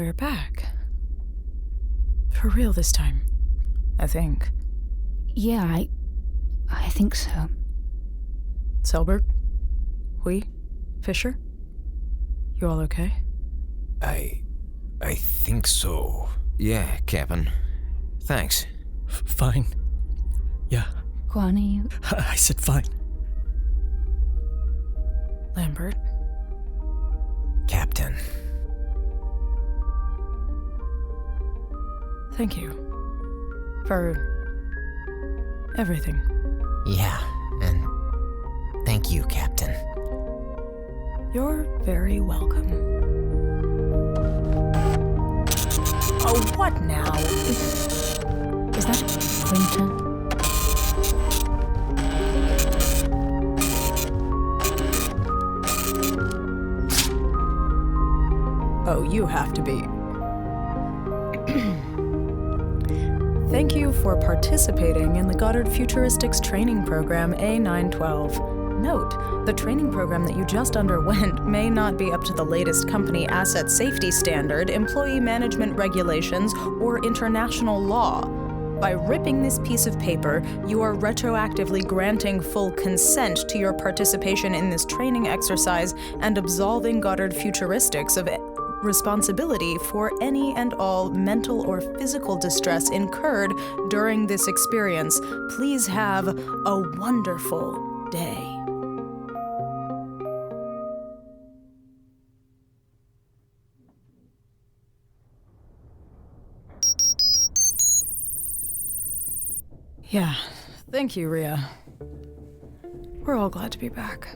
We're back. For real this time, I think. Yeah, I think so. Selberg? Hui? Fisher? You all okay? I think so. Yeah, Captain. Thanks. Fine. Yeah. Quan, are you? I said fine. Lambert? Captain. Thank you. For everything. Yeah, and thank you, Captain. You're very welcome. Oh, what now? Is that a printer? Oh, you have to be. Thank you for participating in the Goddard Futuristics Training Program A912. Note, the training program that you just underwent may not be up to the latest company asset safety standard, employee management regulations, or international law. By ripping this piece of paper, you are retroactively granting full consent to your participation in this training exercise and absolving Goddard Futuristics of responsibility for any and all mental or physical distress incurred during this experience. Please have a wonderful day. Yeah, thank you, Rhea. We're all glad to be back.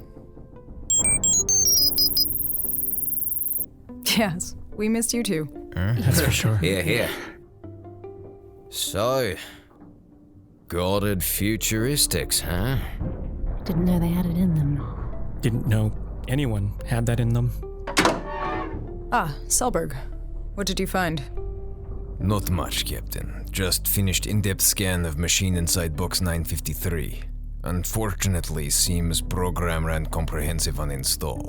Yes, we missed you too. That's for sure. Here. So, Goddard Futuristics, huh? Didn't know they had it in them. Didn't know anyone had that in them. Ah, Selberg. What did you find? Not much, Captain. Just finished in-depth scan of machine inside box 953. Unfortunately, seems program ran comprehensive uninstall.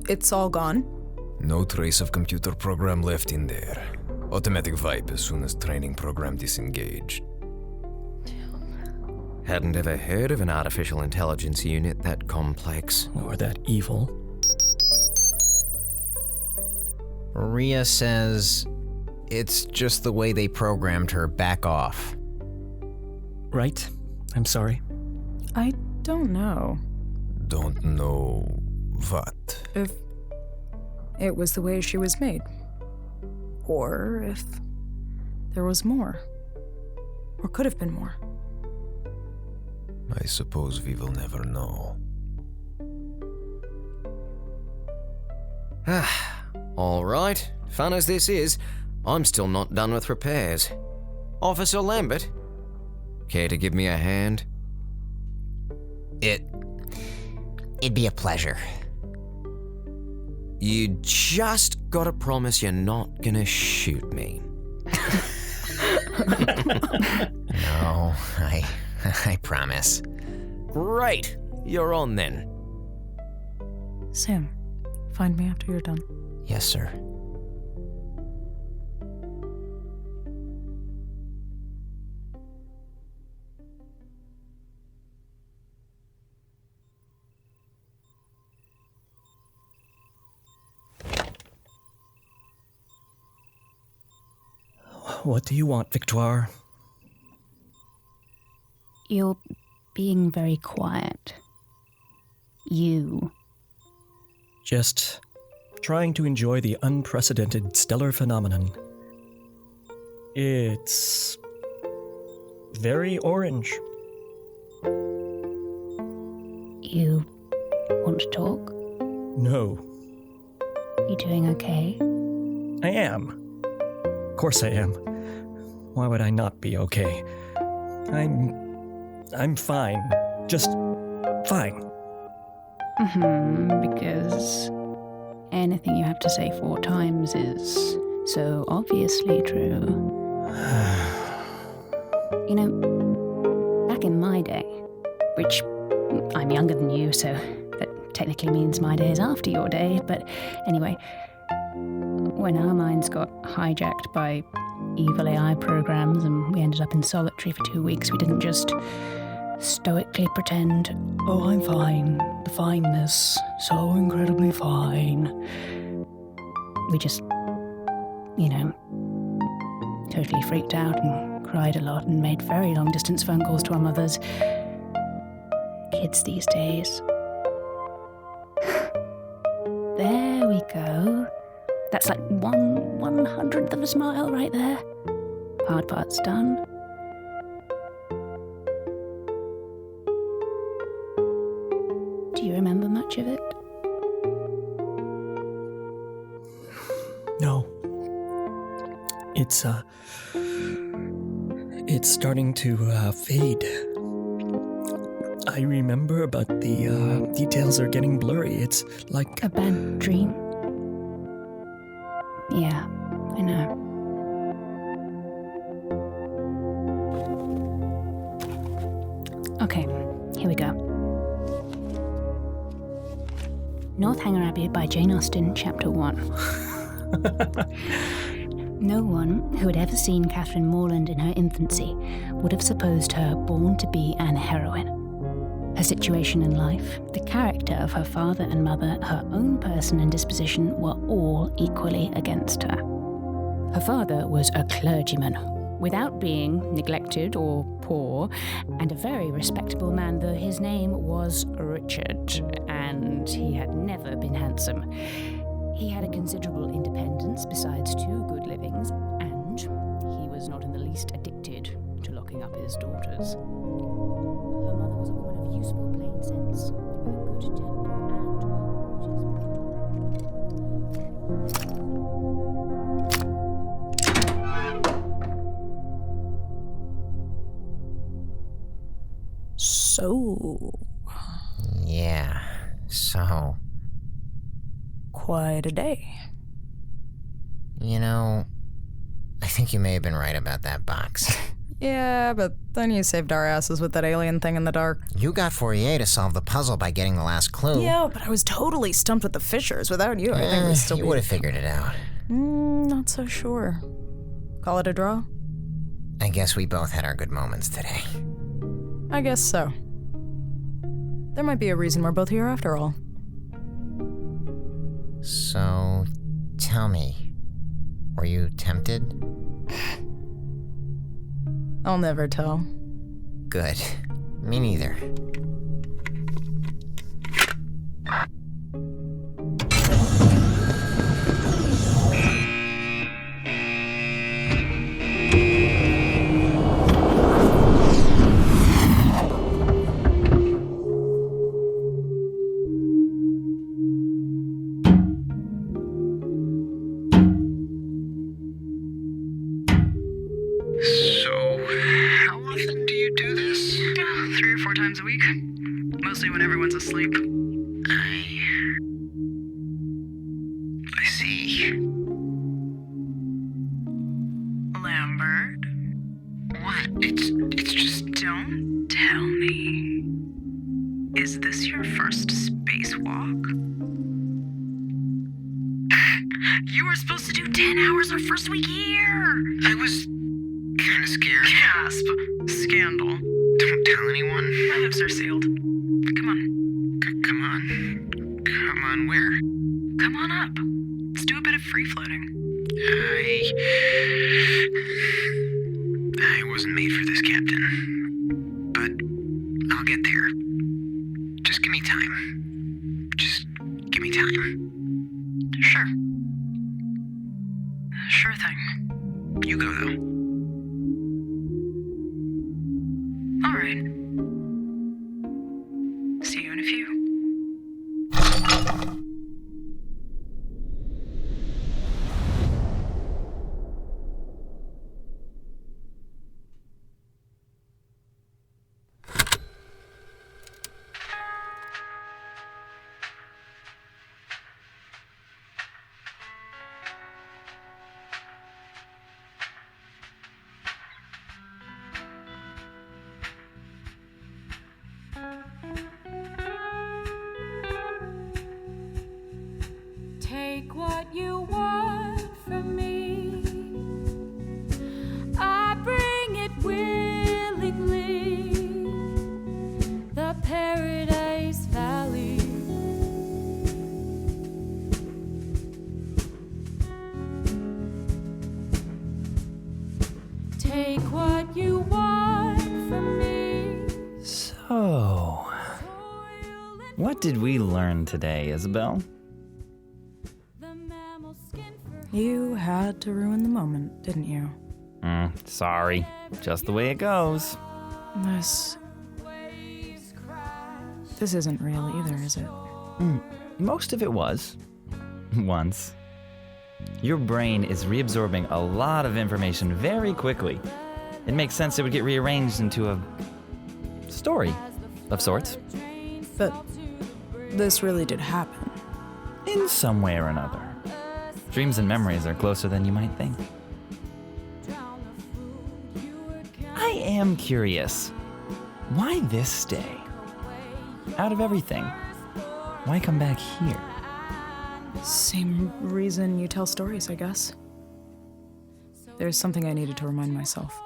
It's all gone? No trace of computer program left in there. Automatic wipe as soon as training program disengaged. Hadn't ever heard of an artificial intelligence unit that complex. Or that evil. Rhea says it's just the way they programmed her back off. Right? I'm sorry. I don't know. Don't know what? If it was the way she was made. Or if there was more. Or could have been more. I suppose we will never know. All right, fun as this is, I'm still not done with repairs. Officer Lambert, care to give me a hand? It'd be a pleasure. You just gotta promise you're not gonna shoot me. No, I promise. Great, you're on then. Sam, find me after you're done. Yes, sir. What do you want, Victoire? You're being very quiet. You. Just trying to enjoy the unprecedented stellar phenomenon. It's very orange. You want to talk? No. You doing okay? I am. Of course I am. Why would I not be okay? I'm fine. Just fine. Because anything you have to say 4 times is so obviously true. You know, back in my day, which I'm younger than you, so that technically means my day is after your day, but anyway, when our minds got hijacked by evil AI programs and we ended up in solitary for 2 weeks, we didn't just stoically pretend, oh, I'm fine, the fineness, so incredibly fine. We just, totally freaked out and cried a lot and made very long-distance phone calls to our mothers. Kids these days. There we go. That's like 1/100th of a smile right there. Hard part's done. Do you remember much of it? No. It's starting to fade. I remember, but the details are getting blurry. It's like a bad dream. Yeah, I know. Okay, here we go. Northanger Abbey by Jane Austen, Chapter 1. No one who had ever seen Catherine Morland in her infancy would have supposed her born to be an heroine. Her situation in life, the character of her father and mother, her own person and disposition were all equally against her. Her father was a clergyman, without being neglected or poor, and a very respectable man, though his name was Richard, and he had never been handsome. He had a considerable independence besides 2 good livings, and he was not in the least addicted to locking up his daughters. Her mother was a woman of useful plain sense, with a good temper So, quite a day. I think you may have been right about that box. Yeah, but then you saved our asses with that alien thing in the dark. You got Fourier to solve the puzzle by getting the last clue. Yeah, but I was totally stumped with the fissures. Without you, I think we'd still You would have figured it out. Not so sure. Call it a draw? I guess we both had our good moments today. I guess so. There might be a reason we're both here after all. So, tell me, were you tempted? I'll never tell. Good. Me neither. A week. Mostly when everyone's asleep. I see. Lambert? What? It's just... Don't tell me. Is this your first spacewalk? You were supposed to do 10 hours our first week here! I was kind of scared. Gasp. Scandal. Don't tell anyone. My lips are sealed. Come on. Come on? Come on where? Come on up. Let's do a bit of free floating. I wasn't made for this, Captain. But I'll get there. Just give me time. Just give me time. Sure. Sure thing. You go, though. All right. See you in a few. So, what did we learn today, Isabel? You had to ruin the moment, didn't you? Sorry. Just the way it goes. This isn't real either, is it? Most of it was. Once. Your brain is reabsorbing a lot of information very quickly. It makes sense it would get rearranged into a story of sorts. But this really did happen. In some way or another. Dreams and memories are closer than you might think. I am curious. Why this day? Out of everything, why come back here? Same reason you tell stories, I guess. There's something I needed to remind myself.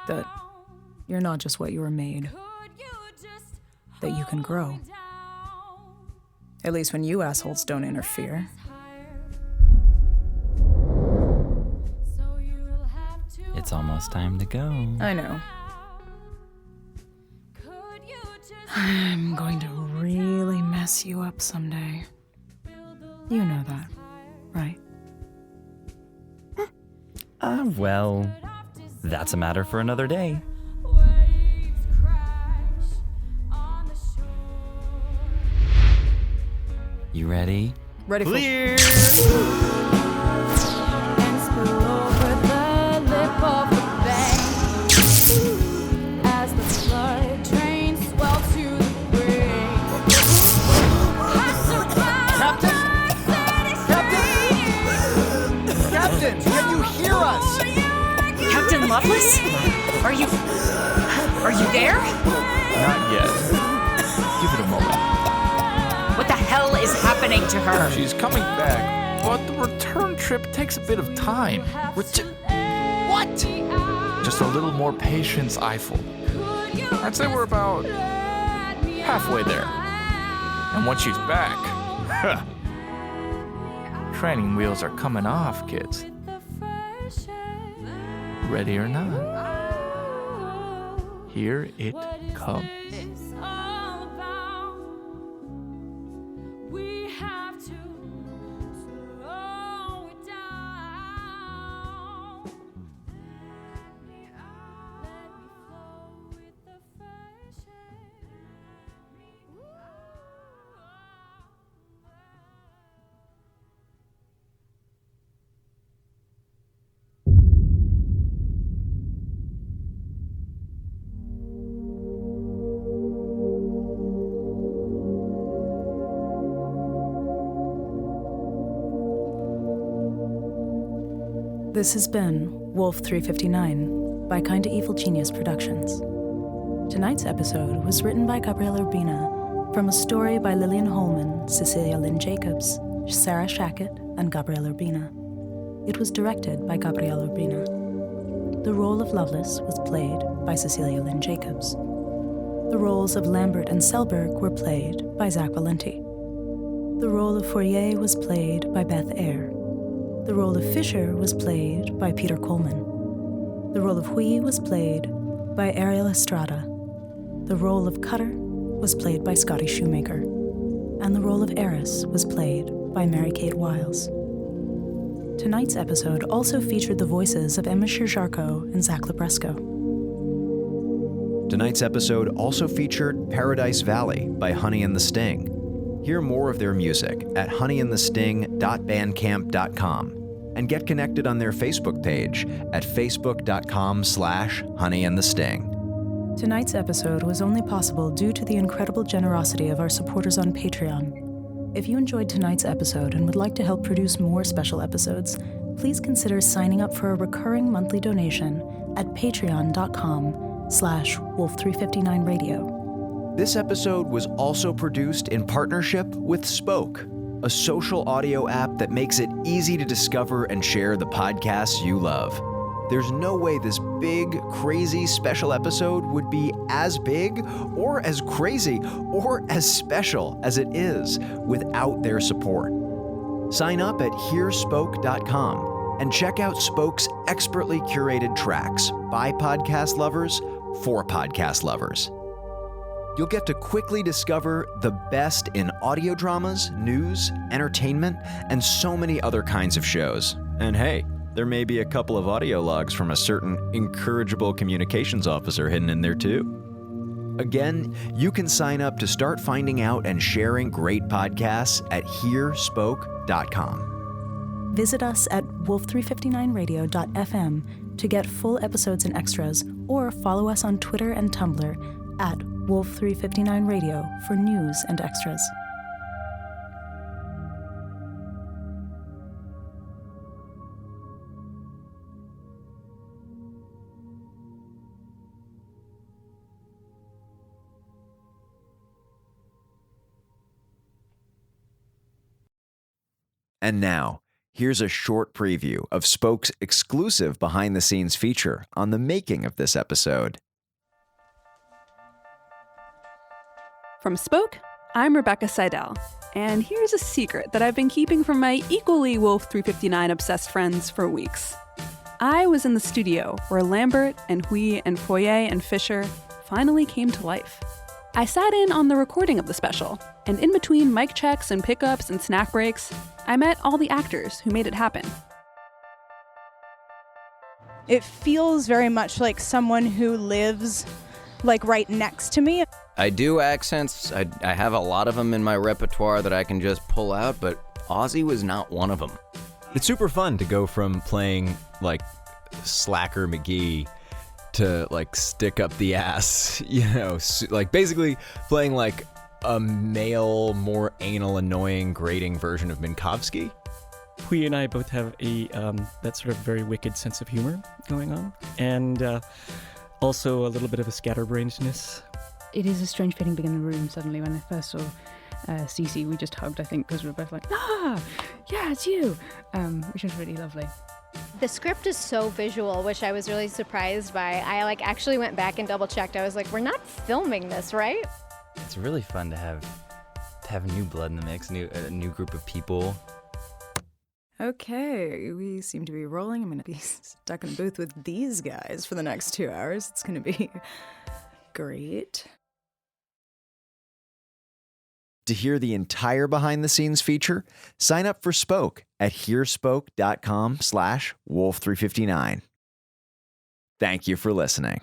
That you're not just what you were made. That you can grow. At least when you assholes don't interfere. It's almost time to go. I know. I'm going to really mess you up someday. You know that, right? Well, that's a matter for another day. You ready? Ready for... Clear! Lovelace? Are you there? Not yet. Give it a moment. What the hell is happening to her? She's coming back, but the return trip takes a bit of time. What? Just a little more patience, Eiffel. I'd say we're about halfway there. And once she's back, training wheels are coming off, kids. Ready or not, here it comes. This has been Wolf 359 by Kinda Evil Genius Productions. Tonight's episode was written by Gabriel Urbina from a story by Lillian Holman, Cecilia Lynn-Jacobs, Sarah Shachat, and Gabriel Urbina. It was directed by Gabriel Urbina. The role of Lovelace was played by Cecilia Lynn-Jacobs. The roles of Lambert and Selberg were played by Zach Valenti. The role of Fourier was played by Beth Eyre. The role of Fisher was played by Peter Coleman. The role of Hui was played by Ariel Estrada. The role of Cutter was played by Scotty Shoemaker. And the role of Eris was played by Mary-Kate Wiles. Tonight's episode also featured the voices of Emma Sherjarko and Zach Labresco. Tonight's episode also featured Paradise Valley by Honey and the Sting. Hear more of their music at honeyandthesting.bandcamp.com and get connected on their Facebook page at facebook.com/honeyandthesting. Tonight's episode was only possible due to the incredible generosity of our supporters on Patreon. If you enjoyed tonight's episode and would like to help produce more special episodes, please consider signing up for a recurring monthly donation at patreon.com/wolf359radio. This episode was also produced in partnership with Spoke, a social audio app that makes it easy to discover and share the podcasts you love. There's no way this big, crazy special episode would be as big or as crazy or as special as it is without their support. Sign up at hearspoke.com and check out Spoke's expertly curated tracks by podcast lovers for podcast lovers. You'll get to quickly discover the best in audio dramas, news, entertainment, and so many other kinds of shows. And hey, there may be a couple of audio logs from a certain incorrigible communications officer hidden in there too. Again, you can sign up to start finding out and sharing great podcasts at hearspoke.com. Visit us at wolf359radio.fm to get full episodes and extras, or follow us on Twitter and Tumblr at wolf359radio for news and extras. And now, here's a short preview of Spoke's exclusive behind-the-scenes feature on the making of this episode. From Spoke, I'm Rebecca Seidel, and here's a secret that I've been keeping from my equally Wolf 359 obsessed friends for weeks. I was in the studio where Lambert and Hui and Fourier and Fisher finally came to life. I sat in on the recording of the special, and in between mic checks and pickups and snack breaks, I met all the actors who made it happen. It feels very much like someone who lives like right next to me. I do accents. I have a lot of them in my repertoire that I can just pull out, but Aussie was not one of them. It's super fun to go from playing like Slacker McGee to like stick up the ass, like basically playing like a male, more anal, annoying, grating version of Minkowski. Hui and I both have a that sort of very wicked sense of humor going on, and also a little bit of a scatterbrainedness. It is a strange feeling being in the room suddenly. When I first saw Cece, we just hugged, I think, because we were both like, yeah, it's you, which was really lovely. The script is so visual, which I was really surprised by. I actually went back and double checked. I was like, we're not filming this, right? It's really fun to have new blood in the mix, a new group of people. Okay, we seem to be rolling. I'm going to be stuck in a booth with these guys for the next 2 hours. It's going to be great. To hear the entire behind-the-scenes feature, sign up for Spoke at hearspoke.com/wolf359. Thank you for listening.